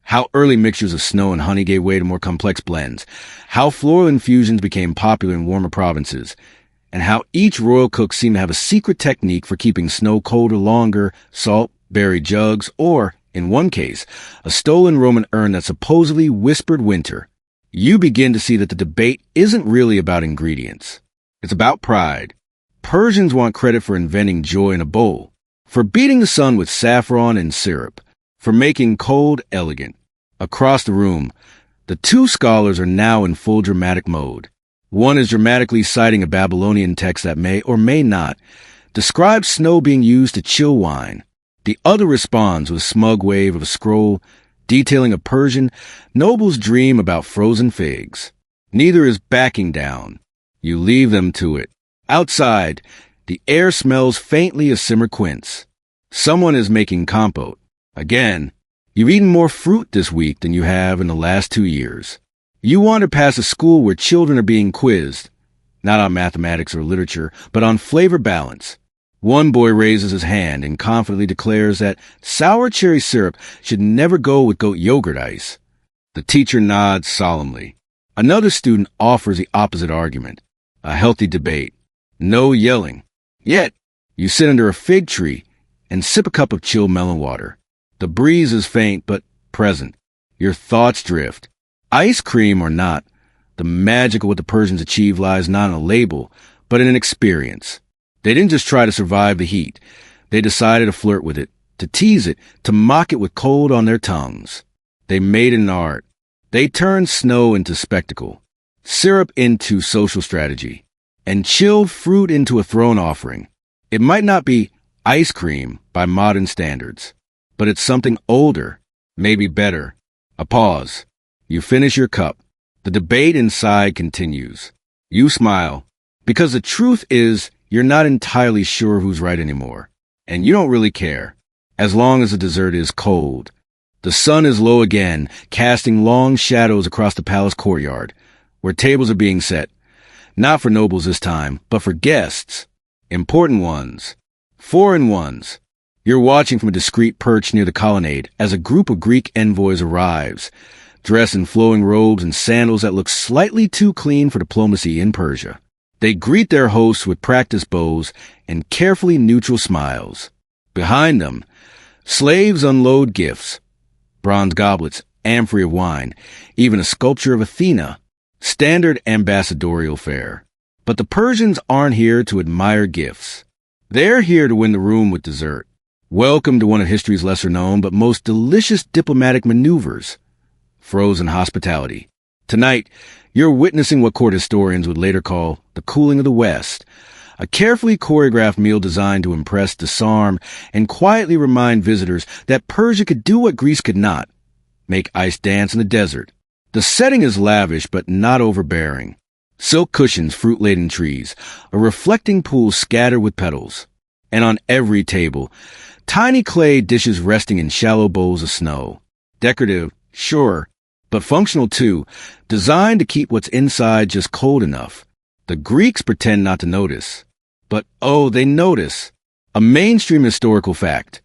how early mixtures of snow and honey gave way to more complex blends, how floral infusions became popular in warmer provinces, and how each royal cook seemed to have a secret technique for keeping snow colder longer, salt, berry jugs, or, in one case, a stolen Roman urn that supposedly whispered winter. You begin to see that the debate isn't really about ingredients. It's about pride. Persians want credit for inventing joy in a bowl, for beating the sun with saffron and syrup, for making cold elegant. Across the room, the 2 scholars are now in full dramatic mode. One is dramatically citing a Babylonian text that may or may not describe snow being used to chill wine. The other responds with a smug wave of a scroll detailing a Persian noble's dream about frozen figs. Neither is backing down. You leave them to it. Outside, the air smells faintly of simmer quince. Someone is making compote. Again, you've eaten more fruit this week than you have in the last 2 years. You wander past a school where children are being quizzed, not on mathematics or literature, but on flavor balance. One boy raises his hand and confidently declares that sour cherry syrup should never go with goat yogurt ice. The teacher nods solemnly. Another student offers the opposite argument. A healthy debate. No yelling. Yet, you sit under a fig tree and sip a cup of chilled melon water. The breeze is faint but present. Your thoughts drift. Ice cream or not, the magic of what the Persians achieved lies not in a label, but in an experience. They didn't just try to survive the heat. They decided to flirt with it, to tease it, to mock it with cold on their tongues. They made it an art. They turned snow into spectacle, syrup into social strategy, and chilled fruit into a throne offering. It might not be ice cream by modern standards, but it's something older, maybe better. A pause. You finish your cup. The debate inside continues. You smile, because the truth is you're not entirely sure who's right anymore, and you don't really care, as long as the dessert is cold. The sun is low again, casting long shadows across the palace courtyard, where tables are being set. Not for nobles this time, but for guests. Important ones. Foreign ones. You're watching from a discreet perch near the colonnade as a group of Greek envoys arrives, dressed in flowing robes and sandals that look slightly too clean for diplomacy in Persia. They greet their hosts with practiced bows and carefully neutral smiles. Behind them, slaves unload gifts. Bronze goblets, amphorae of wine, even a sculpture of Athena. Standard ambassadorial fare. But the Persians aren't here to admire gifts. They're here to win the room with dessert. Welcome to one of history's lesser-known but most delicious diplomatic maneuvers, frozen hospitality. Tonight, you're witnessing what court historians would later call the cooling of the West, a carefully choreographed meal designed to impress, disarm, and quietly remind visitors that Persia could do what Greece could not, make ice dance in the desert. The setting is lavish but not overbearing. Silk cushions, fruit-laden trees, a reflecting pool scattered with petals. And on every table, tiny clay dishes resting in shallow bowls of snow. Decorative, sure, but functional too, designed to keep what's inside just cold enough. The Greeks pretend not to notice. But oh, they notice. A mainstream historical fact.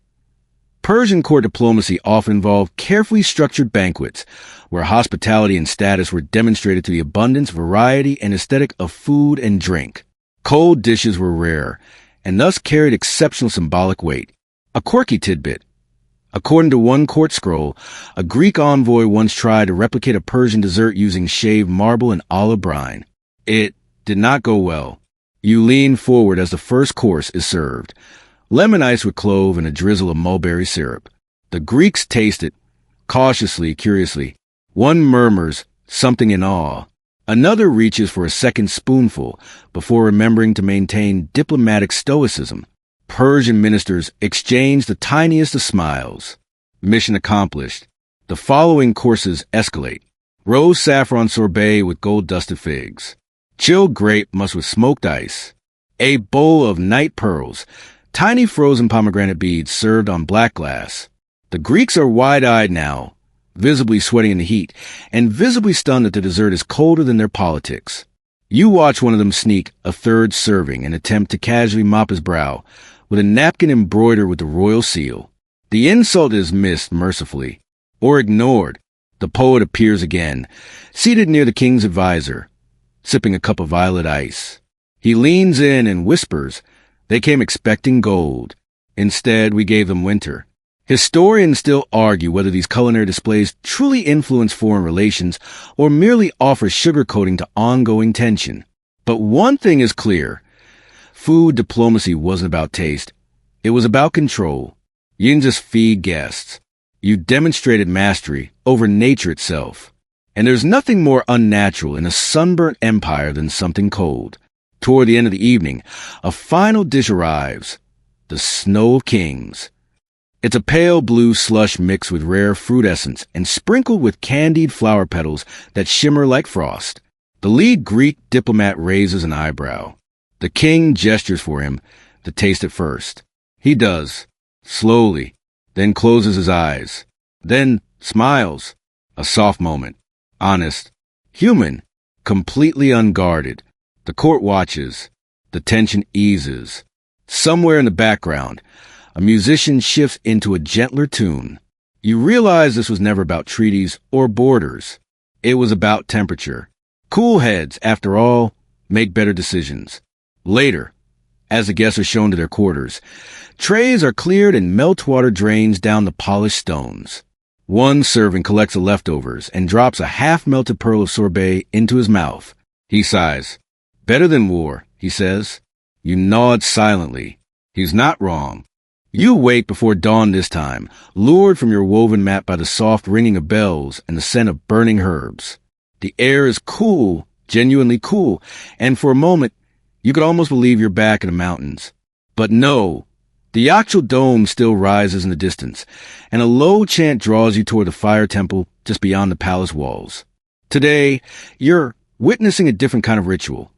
Persian court diplomacy often involved carefully structured banquets, where hospitality and status were demonstrated through the abundance, variety, and aesthetic of food and drink. Cold dishes were rare, and thus carried exceptional symbolic weight. A quirky tidbit. According to one court scroll, a Greek envoy once tried to replicate a Persian dessert using shaved marble and olive brine. It did not go well. You lean forward as the first course is served. Lemon ice with clove and a drizzle of mulberry syrup. The Greeks taste it, cautiously, curiously. One murmurs, something in awe. Another reaches for a second spoonful before remembering to maintain diplomatic stoicism. Persian ministers exchange the tiniest of smiles. Mission accomplished. The following courses escalate. Rose saffron sorbet with gold-dusted figs. Chilled grape mush with smoked ice. A bowl of night pearls. Tiny frozen pomegranate beads served on black glass. The Greeks are wide-eyed now, visibly sweating in the heat, and visibly stunned that the dessert is colder than their politics. You watch one of them sneak a third serving and attempt to casually mop his brow, with a napkin embroidered with the royal seal. The insult is missed mercifully, or ignored. The poet appears again, seated near the king's advisor, sipping a cup of violet ice. He leans in and whispers, "They came expecting gold. Instead, we gave them winter." Historians still argue whether these culinary displays truly influence foreign relations or merely offer sugarcoating to ongoing tension. But one thing is clear. Food diplomacy wasn't about taste. It was about control. You didn't just feed guests. You demonstrated mastery over nature itself. And there's nothing more unnatural in a sunburnt empire than something cold. Toward the end of the evening, a final dish arrives. The Snow of Kings. It's a pale blue slush mixed with rare fruit essence and sprinkled with candied flower petals that shimmer like frost. The lead Greek diplomat raises an eyebrow. The king gestures for him to taste it first. He does, slowly, then closes his eyes, then smiles. A soft moment, honest, human, completely unguarded. The court watches. The tension eases. Somewhere in the background, a musician shifts into a gentler tune. You realize this was never about treaties or borders. It was about temperature. Cool heads, after all, make better decisions. Later, as the guests are shown to their quarters, trays are cleared and meltwater drains down the polished stones. One servant collects the leftovers and drops a half-melted pearl of sorbet into his mouth. He sighs. "Better than war," he says. You nod silently. He's not wrong. You wake before dawn this time, lured from your woven mat by the soft ringing of bells and the scent of burning herbs. The air is cool, genuinely cool, and for a moment, you could almost believe you're back in the mountains. But no, the yakhchal dome still rises in the distance, and a low chant draws you toward the fire temple just beyond the palace walls. Today, you're witnessing a different kind of ritual.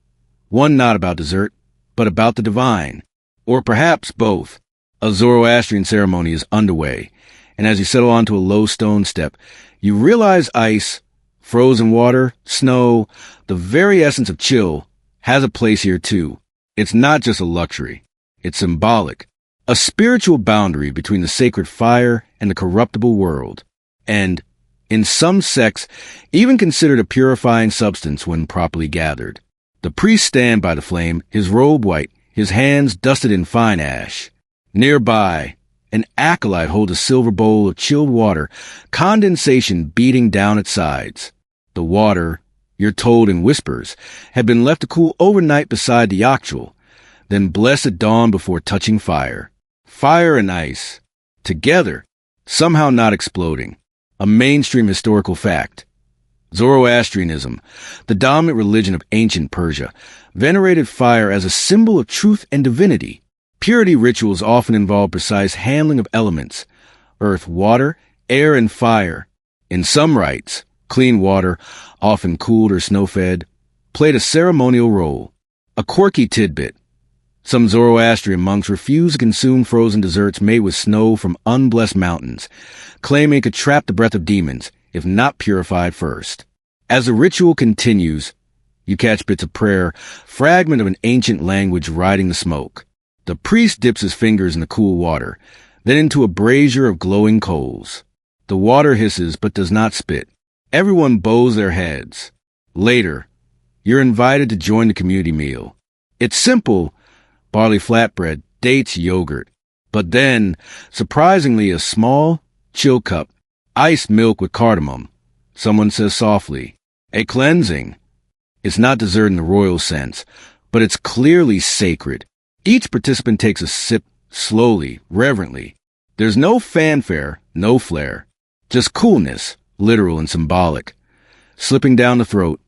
One not about dessert, but about the divine. Or perhaps both. A Zoroastrian ceremony is underway, and as you settle onto a low stone step, you realize ice, frozen water, snow, the very essence of chill, has a place here too. It's not just a luxury. It's symbolic. A spiritual boundary between the sacred fire and the corruptible world. And, in some sects, even considered a purifying substance when properly gathered. The priests stand by the flame, his robe white, his hands dusted in fine ash. Nearby, an acolyte holds a silver bowl of chilled water, condensation beating down its sides. The water, you're told in whispers, had been left to cool overnight beside the yakhchal, then blessed at dawn before touching fire. Fire and ice, together, somehow not exploding. A mainstream historical fact. Zoroastrianism, the dominant religion of ancient Persia, venerated fire as a symbol of truth and divinity. Purity rituals often involve precise handling of elements, earth, water, air, and fire. In some rites, clean water, often cooled or snow-fed, played a ceremonial role. A quirky tidbit. Some Zoroastrian monks refuse to consume frozen desserts made with snow from unblessed mountains, claiming it could trap the breath of demons, if not purified first. As the ritual continues, You catch bits of prayer, fragment of an ancient language riding the smoke. The priest dips his fingers in the cool water, then into a brazier of glowing coals. The water hisses but does not spit. Everyone bows their heads. Later, you're invited to join the community meal. It's simple: barley flatbread, dates, yogurt. But then, surprisingly, a small, chill cup, iced milk with cardamom. Someone says softly, "A cleansing." It's not dessert in the royal sense, but it's clearly sacred. Each participant takes a sip slowly, reverently. There's no fanfare, no flair. Just coolness, literal and symbolic, slipping down the throat,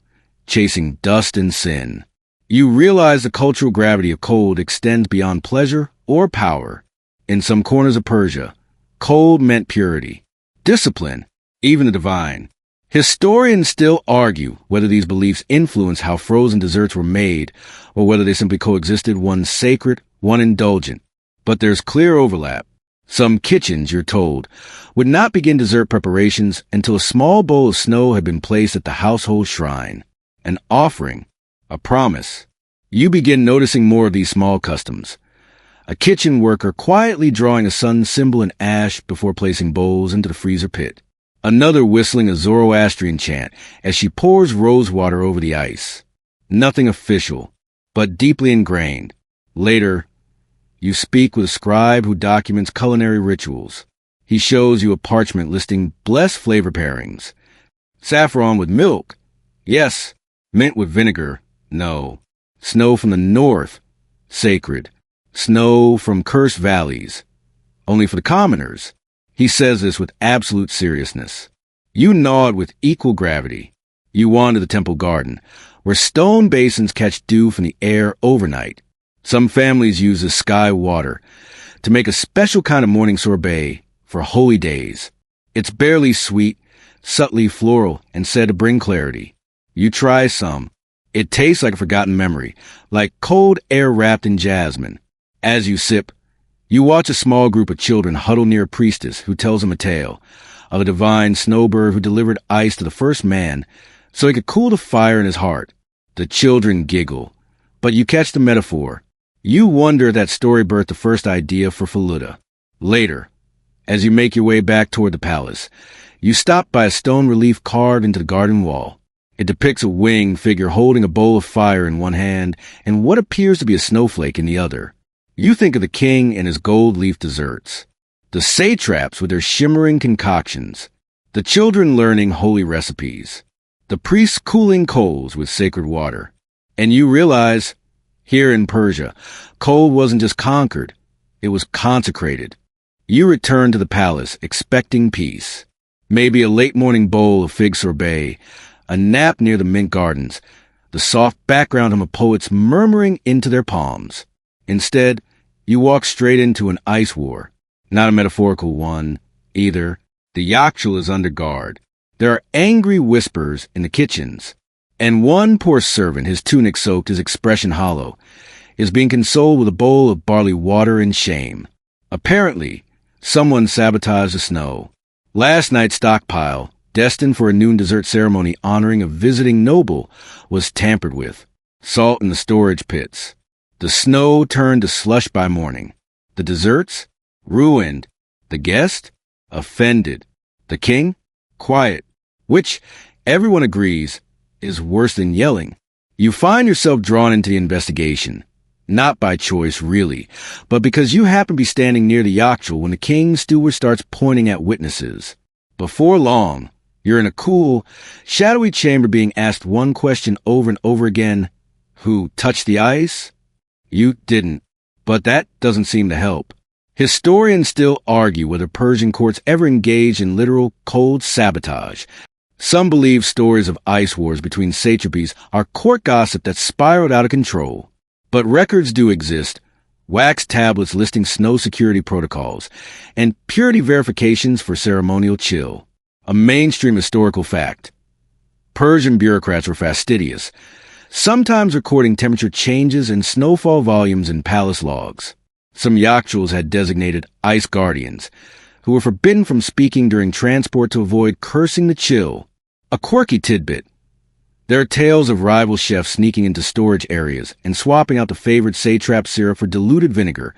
chasing dust and sin. You realize the cultural gravity of cold extends beyond pleasure or power. In some corners of Persia, cold meant purity, discipline, even the divine. Historians still argue whether these beliefs influence how frozen desserts were made or whether they simply coexisted, one sacred, one indulgent. But there's clear overlap. Some kitchens, you're told, would not begin dessert preparations until a small bowl of snow had been placed at the household shrine. An offering, a promise. You begin noticing more of these small customs. A kitchen worker quietly drawing a sun symbol in ash before placing bowls into the freezer pit. Another whistling a Zoroastrian chant as she pours rose water over the ice. Nothing official, but deeply ingrained. Later, you speak with a scribe who documents culinary rituals. He shows you a parchment listing blessed flavor pairings. Saffron with milk. Yes. Mint with vinegar. No. Snow from the north. Sacred. Snow from cursed valleys. Only for the commoners. He says this with absolute seriousness. You nod with equal gravity. You wander the temple garden, where stone basins catch dew from the air overnight. Some families use this sky water to make a special kind of morning sorbet for holy days. It's barely sweet, subtly floral, and said to bring clarity. You try some. It tastes like a forgotten memory, like cold air wrapped in jasmine. As you sip, you watch a small group of children huddle near a priestess who tells them a tale of a divine snowbird who delivered ice to the first man so he could cool the fire in his heart. The children giggle, but you catch the metaphor. You wonder if that story birthed the first idea for Faluda. Later, as you make your way back toward the palace, you stop by a stone relief carved into the garden wall. It depicts a winged figure holding a bowl of fire in one hand and what appears to be a snowflake in the other. You think of the king and his gold leaf desserts, the satraps with their shimmering concoctions, the children learning holy recipes, the priests cooling coals with sacred water. And you realize, here in Persia, cold wasn't just conquered, it was consecrated. You return to the palace expecting peace. Maybe a late morning bowl of fig sorbet, a nap near the mint gardens, the soft background of a poet's murmuring into their palms. Instead, you walk straight into an ice war. Not a metaphorical one, either. The yakhchal is under guard. There are angry whispers in the kitchens. And one poor servant, his tunic soaked, his expression hollow, is being consoled with a bowl of barley water in shame. Apparently, someone sabotaged the snow. Last night's stockpile, destined for a noon dessert ceremony honoring a visiting noble, was tampered with. Salt in the storage pits. The snow turned to slush by morning. The desserts? Ruined. The guest? Offended. The king? Quiet. Which, everyone agrees, is worse than yelling. You find yourself drawn into the investigation. Not by choice, really, but because you happen to be standing near the yakhchal when the king's steward starts pointing at witnesses. Before long, you're in a cool, shadowy chamber being asked one question over and over again. Who touched the ice? You didn't, but that doesn't seem to help. Historians still argue whether Persian courts ever engaged in literal cold sabotage. Some believe stories of ice wars between satrapies are court gossip that spiraled out of control. But records do exist, wax tablets listing snow security protocols, and purity verifications for ceremonial chill. A mainstream historical fact. Persian bureaucrats were fastidious, sometimes recording temperature changes and snowfall volumes in palace logs. Some yakhchals had designated ice guardians, who were forbidden from speaking during transport to avoid cursing the chill. A quirky tidbit. There are tales of rival chefs sneaking into storage areas and swapping out the favorite satrap syrup for diluted vinegar,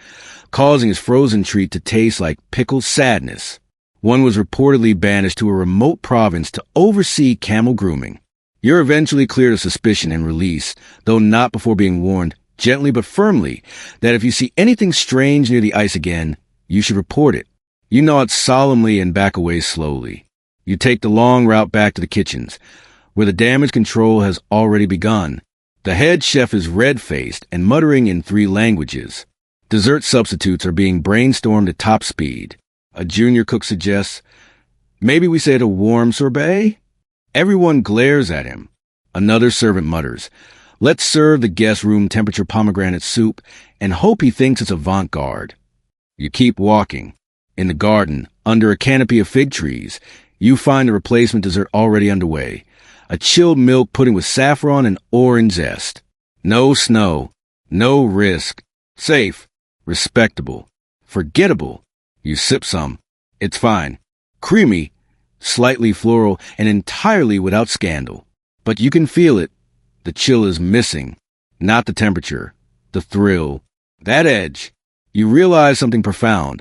causing his frozen treat to taste like pickled sadness. One was reportedly banished to a remote province to oversee camel grooming. You're eventually cleared of suspicion and released, though not before being warned, gently but firmly, that if you see anything strange near the ice again, you should report it. You nod solemnly and back away slowly. You take the long route back to the kitchens, where the damage control has already begun. The head chef is red-faced and muttering in 3 languages. Dessert substitutes are being brainstormed at top speed. A junior cook suggests, maybe we say it a warm sorbet? Everyone glares at him. Another servant mutters, let's serve the guest room temperature pomegranate soup and hope he thinks it's avant-garde. You keep walking. In the garden, under a canopy of fig trees, you find the replacement dessert already underway. A chilled milk pudding with saffron and orange zest. No snow. No risk. Safe. Respectable. Forgettable. You sip some. It's fine. Creamy. Slightly floral and entirely without scandal. But you can feel it. The chill is missing. Not the temperature. The thrill. That edge. You realize something profound.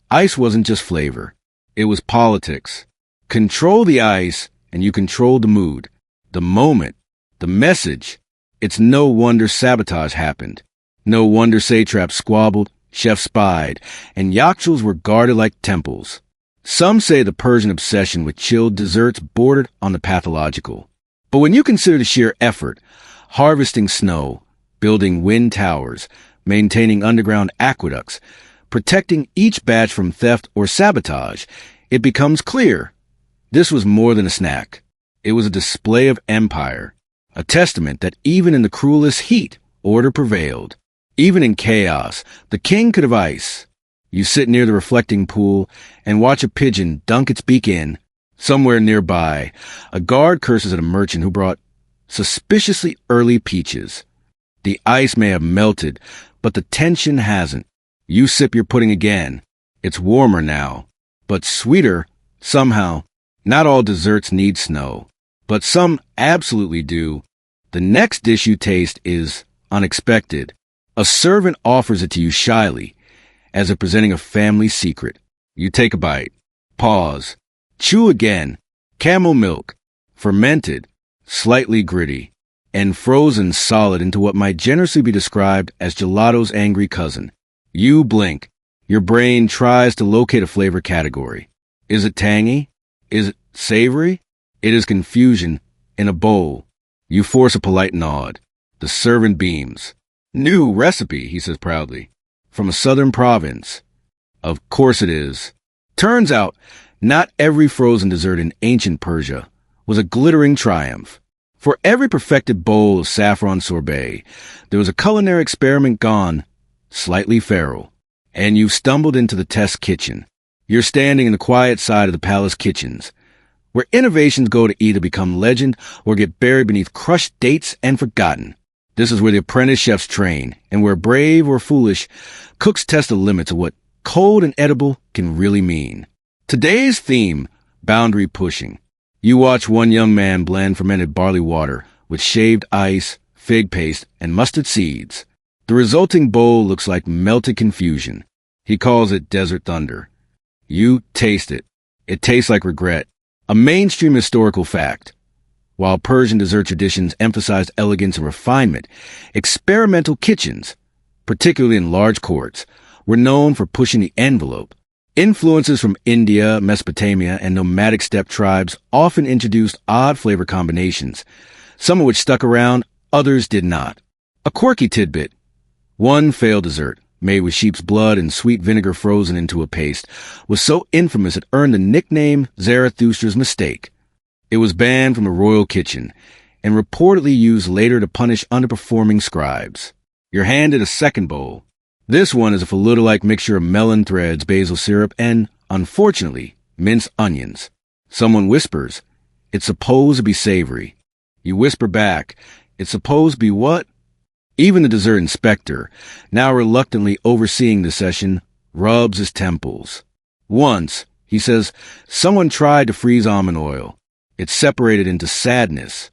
Ice wasn't just flavor. It was politics. Control the ice, and you control the mood, the moment, the message. It's no wonder sabotage happened. No wonder satraps squabbled, chefs spied, and yakhchals were guarded like temples. Some say the Persian obsession with chilled desserts bordered on the pathological. But when you consider the sheer effort, harvesting snow, building wind towers, maintaining underground aqueducts, protecting each batch from theft or sabotage, it becomes clear. This was more than a snack. It was a display of empire, a testament that even in the cruelest heat, order prevailed. Even in chaos, the king could have ice. You sit near the reflecting pool and watch a pigeon dunk its beak in. Somewhere nearby, a guard curses at a merchant who brought suspiciously early peaches. The ice may have melted, but the tension hasn't. You sip your pudding again. It's warmer now, but sweeter somehow. Not all desserts need snow, but some absolutely do. The next dish you taste is unexpected. A servant offers it to you shyly, as if presenting a family secret. You take a bite. Pause. Chew again. Camel milk. Fermented. Slightly gritty. And frozen solid into what might generously be described as gelato's angry cousin. You blink. Your brain tries to locate a flavor category. Is it tangy? Is it savory? It is confusion in a bowl. You force a polite nod. The servant beams. New recipe, he says proudly. From a southern province. Of course it is. Turns out, not every frozen dessert in ancient Persia was a glittering triumph. For every perfected bowl of saffron sorbet, there was a culinary experiment gone slightly feral. And you've stumbled into the test kitchen. You're standing in the quiet side of the palace kitchens, where innovations go to either become legend or get buried beneath crushed dates and forgotten. This is where the apprentice chefs train, and where brave or foolish, cooks test the limits of what cold and edible can really mean. Today's theme, boundary pushing. You watch one young man blend fermented barley water with shaved ice, fig paste, and mustard seeds. The resulting bowl looks like melted confusion. He calls it desert thunder. You taste it. It tastes like regret. A mainstream historical fact. While Persian dessert traditions emphasized elegance and refinement, experimental kitchens, particularly in large courts, were known for pushing the envelope. Influences from India, Mesopotamia, and nomadic steppe tribes often introduced odd flavor combinations, some of which stuck around, others did not. A quirky tidbit. One failed dessert, made with sheep's blood and sweet vinegar frozen into a paste, was so infamous it earned the nickname Zarathustra's mistake. It was banned from the royal kitchen, and reportedly used later to punish underperforming scribes. You're handed a second bowl. This one is a falooda-like mixture of melon threads, basil syrup, and, unfortunately, minced onions. Someone whispers, it's supposed to be savory. You whisper back, it's supposed to be what? Even the dessert inspector, now reluctantly overseeing the session, rubs his temples. Once, he says, someone tried to freeze almond oil. It separated into sadness.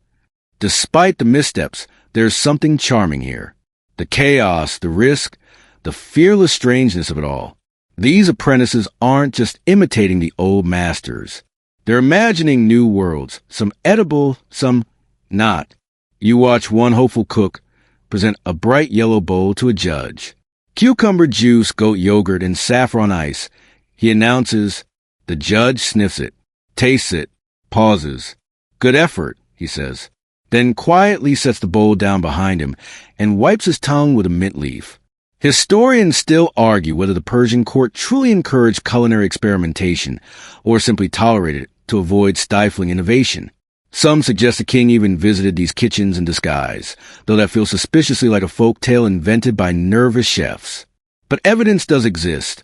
Despite the missteps, there's something charming here. The chaos, the risk, the fearless strangeness of it all. These apprentices aren't just imitating the old masters. They're imagining new worlds, some edible, some not. You watch one hopeful cook present a bright yellow bowl to a judge. Cucumber juice, goat yogurt, and saffron ice. He announces. The judge sniffs it, tastes it, pauses. Good effort, he says. Then quietly sets the bowl down behind him and wipes his tongue with a mint leaf. Historians still argue whether the Persian court truly encouraged culinary experimentation or simply tolerated it to avoid stifling innovation. Some suggest the king even visited these kitchens in disguise, though that feels suspiciously like a folk tale invented by nervous chefs. But evidence does exist.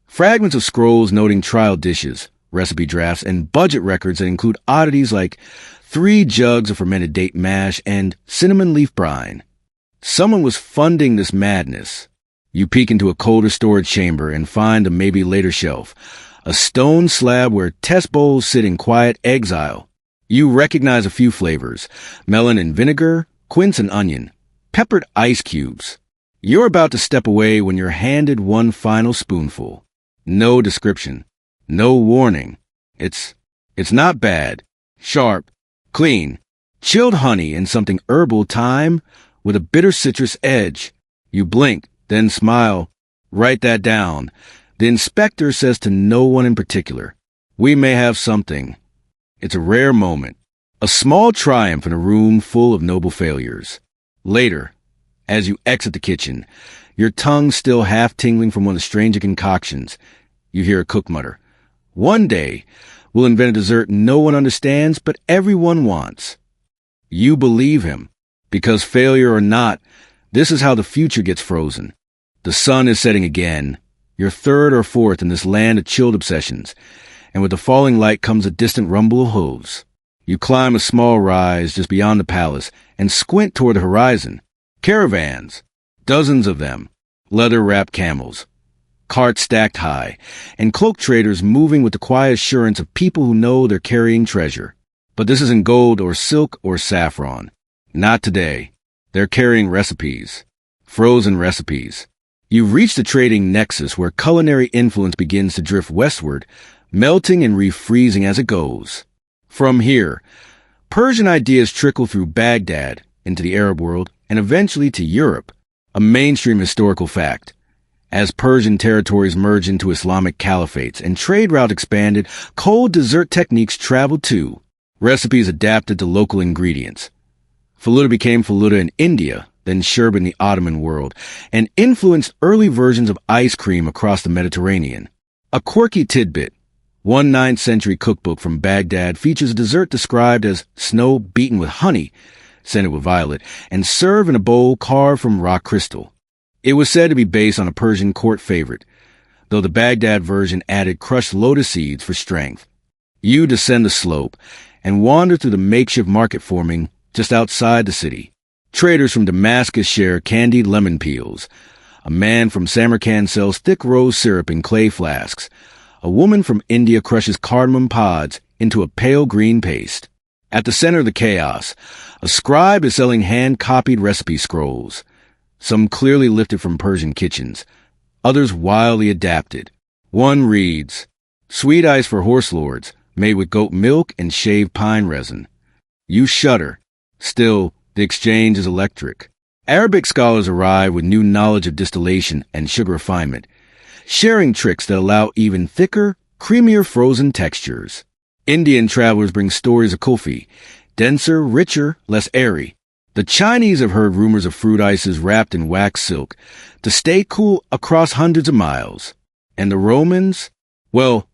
Fragments of scrolls noting trial dishes, recipe drafts, and budget records that include oddities like 3 jugs of fermented date mash and cinnamon leaf brine. Someone was funding this madness. You peek into a colder storage chamber and find a maybe later shelf, a stone slab where test bowls sit in quiet exile. You recognize a few flavors: melon and vinegar, quince and onion, peppered ice cubes. You're about to step away when you're handed one final spoonful. No description. No warning. It's not bad. Sharp. Clean. Chilled honey and something herbal thyme with a bitter citrus edge. You blink, then smile. Write that down. The inspector says to no one in particular, "We may have something." It's a rare moment. A small triumph in a room full of noble failures. Later, as you exit the kitchen, your tongue still half tingling from one of the stranger concoctions, you hear a cook mutter, "One day, we'll invent a dessert no one understands, but everyone wants." You believe him, because failure or not, this is how the future gets frozen. The sun is setting again. You're third or fourth in this land of chilled obsessions, and with the falling light comes a distant rumble of hooves. You climb a small rise just beyond the palace and squint toward the horizon. Caravans, dozens of them, leather-wrapped camels, carts stacked high, and cloak traders moving with the quiet assurance of people who know they're carrying treasure. But this isn't gold or silk or saffron. Not today. They're carrying recipes. Frozen recipes. You've reached the trading nexus where culinary influence begins to drift westward, melting and refreezing as it goes. From here, Persian ideas trickle through Baghdad into the Arab world and eventually to Europe, a mainstream historical fact. As Persian territories merged into Islamic caliphates and trade routes expanded, cold dessert techniques traveled too. Recipes adapted to local ingredients. Faluda became faluda in India, then sherbet in the Ottoman world, and influenced early versions of ice cream across the Mediterranean. A quirky tidbit. One 9th century cookbook from Baghdad features a dessert described as snow beaten with honey, scented with violet, and served in a bowl carved from rock crystal. It was said to be based on a Persian court favorite, though the Baghdad version added crushed lotus seeds for strength. You descend the slope and wander through the makeshift market forming just outside the city. Traders from Damascus share candied lemon peels. A man from Samarkand sells thick rose syrup in clay flasks. A woman from India crushes cardamom pods into a pale green paste. At the center of the chaos, a scribe is selling hand-copied recipe scrolls, some clearly lifted from Persian kitchens, others wildly adapted. One reads, "Sweet ice for horse lords, made with goat milk and shaved pine resin." You shudder. Still, the exchange is electric. Arabic scholars arrive with new knowledge of distillation and sugar refinement, sharing tricks that allow even thicker, creamier frozen textures. Indian travelers bring stories of kulfi, denser, richer, less airy. The Chinese have heard rumors of fruit ices wrapped in wax silk to stay cool across hundreds of miles. And the Romans? Well,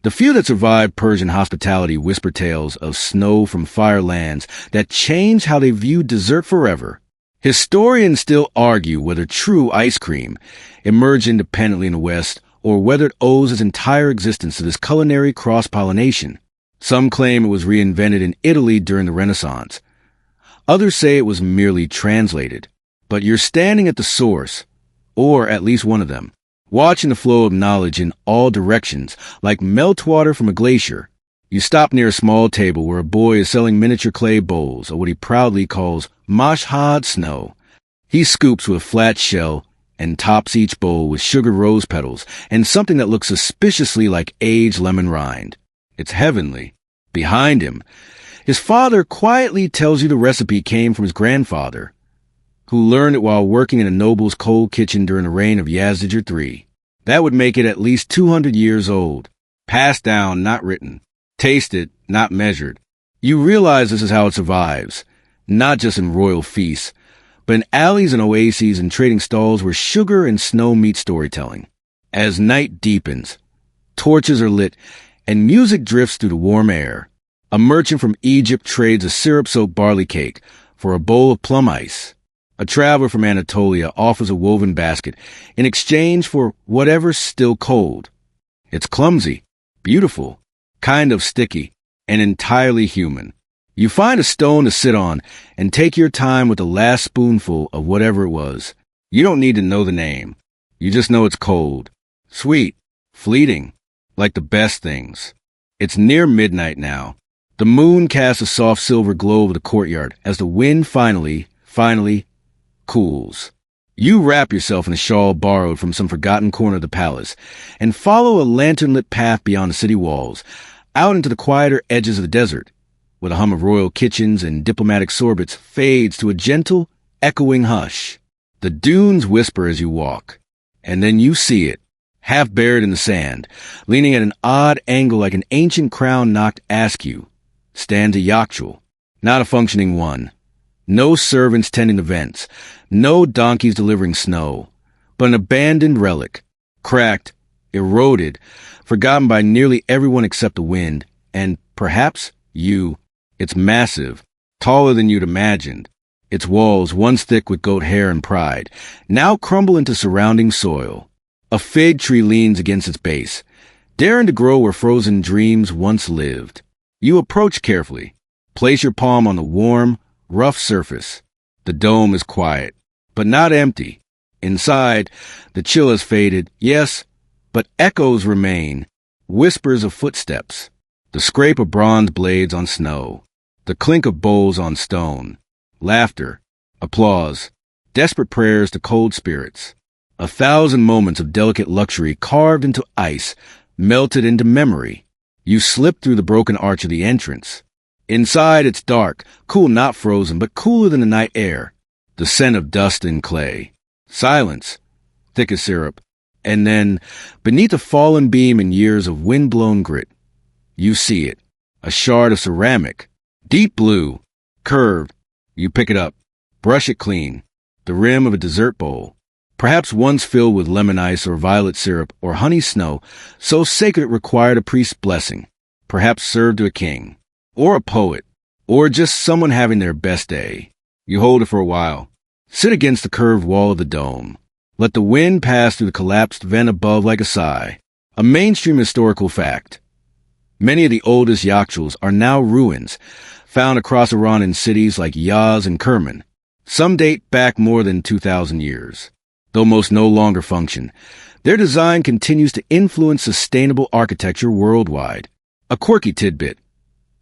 the few that survived Persian hospitality whisper tales of snow from fire lands that changed how they viewed dessert forever. Historians still argue whether true ice cream emerged independently in the West or whether it owes its entire existence to this culinary cross-pollination. Some claim it was reinvented in Italy during the Renaissance. Others say it was merely translated. But you're standing at the source, or at least one of them, watching the flow of knowledge in all directions like meltwater from a glacier. You stop near a small table where a boy is selling miniature clay bowls, or what he proudly calls mashhad snow. He scoops with a flat shell and tops each bowl with sugared rose petals and something that looks suspiciously like aged lemon rind. It's heavenly. Behind him, his father quietly tells you the recipe came from his grandfather, who learned it while working in a noble's cold kitchen during the reign of Yazdijir III. That would make it at least 200 years old. Passed down, not written. Tasted, not measured. You realize this is how it survives, not just in royal feasts, but in alleys and oases and trading stalls where sugar and snow meet storytelling. As night deepens, torches are lit, and music drifts through the warm air. A merchant from Egypt trades a syrup-soaked barley cake for a bowl of plum ice. A traveler from Anatolia offers a woven basket in exchange for whatever's still cold. It's clumsy, beautiful, kind of sticky, and entirely human. You find a stone to sit on and take your time with the last spoonful of whatever it was. You don't need to know the name. You just know it's cold, sweet, fleeting, like the best things. It's near midnight now. The moon casts a soft silver glow over the courtyard as the wind finally cools. You wrap yourself in a shawl borrowed from some forgotten corner of the palace and follow a lantern-lit path beyond the city walls, out into the quieter edges of the desert, where the hum of royal kitchens and diplomatic sorbets fades to a gentle, echoing hush. The dunes whisper as you walk, and then you see it, half buried in the sand, leaning at an odd angle like an ancient crown-knocked askew, stands a yakhchal, not a functioning one. No servants tending the vents, no donkeys delivering snow, but an abandoned relic, cracked, eroded, forgotten by nearly everyone except the wind, and perhaps you. It's massive, taller than you'd imagined. Its walls, once thick with goat hair and pride, now crumble into surrounding soil. A fig tree leans against its base, daring to grow where frozen dreams once lived. You approach carefully, place your palm on the warm, rough surface. The dome is quiet, but not empty. Inside, the chill has faded, yes, but echoes remain, whispers of footsteps, the scrape of bronze blades on snow, the clink of bowls on stone, laughter, applause, desperate prayers to cold spirits. 1,000 moments of delicate luxury carved into ice, melted into memory. You slip through the broken arch of the entrance. Inside, it's dark, cool, not frozen, but cooler than the night air. The scent of dust and clay. Silence, thick as syrup. And then, beneath a fallen beam and years of wind-blown grit, you see it. A shard of ceramic. Deep blue. Curved. You pick it up. Brush it clean. The rim of a dessert bowl. Perhaps once filled with lemon ice or violet syrup or honey snow, so sacred it required a priest's blessing. Perhaps served to a king. Or a poet. Or just someone having their best day. You hold it for a while. Sit against the curved wall of the dome. Let the wind pass through the collapsed vent above like a sigh. A mainstream historical fact. Many of the oldest yakhchals are now ruins, found across Iran in cities like Yaz and Kerman. Some date back more than 2,000 years. Though most no longer function, their design continues to influence sustainable architecture worldwide. A quirky tidbit.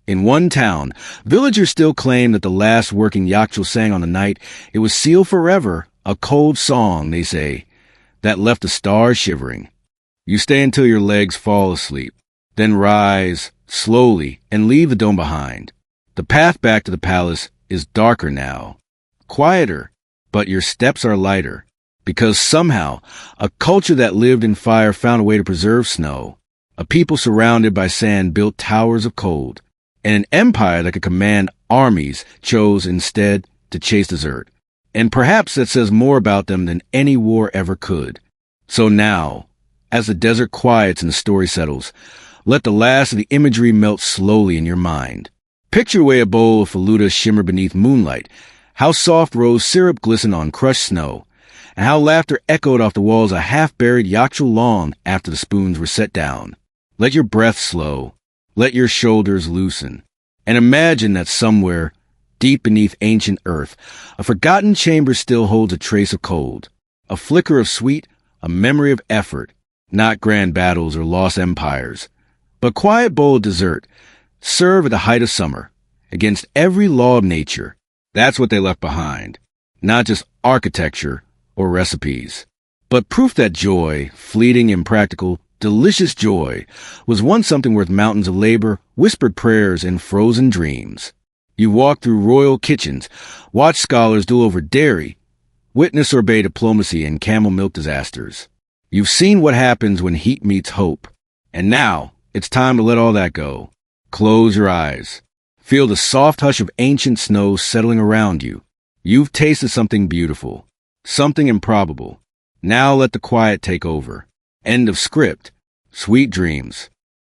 In one town, villagers still claim that the last working yakhchal sang on the night it was sealed forever, a cold song, they say, that left the stars shivering. You stay until your legs fall asleep, then rise, slowly, and leave the dome behind. The path back to the palace is darker now, quieter, but your steps are lighter, because somehow a culture that lived in fire found a way to preserve snow. A people surrounded by sand built towers of cold, and an empire that could command armies chose instead to chase desert. And perhaps that says more about them than any war ever could. So now, as the desert quiets and the story settles, let the last of the imagery melt slowly in your mind. Picture the way a bowl of faluda shimmered beneath moonlight, how soft rose syrup glistened on crushed snow, and how laughter echoed off the walls a half-buried yakhchal long after the spoons were set down. Let your breath slow. Let your shoulders loosen. And imagine that somewhere, deep beneath ancient earth, a forgotten chamber still holds a trace of cold, a flicker of sweet, a memory of effort, not grand battles or lost empires, but quiet bowl of dessert, serve at the height of summer, against every law of nature. That's what they left behind. Not just architecture or recipes, but proof that joy, fleeting, impractical, delicious joy, was once something worth mountains of labor, whispered prayers, and frozen dreams. You walked through royal kitchens, watched scholars duel over dairy, witness sorbet diplomacy and camel milk disasters. You've seen what happens when heat meets hope. And now, it's time to let all that go. Close your eyes. Feel the soft hush of ancient snow settling around you. You've tasted something beautiful, something improbable. Now let the quiet take over. End of script. Sweet dreams.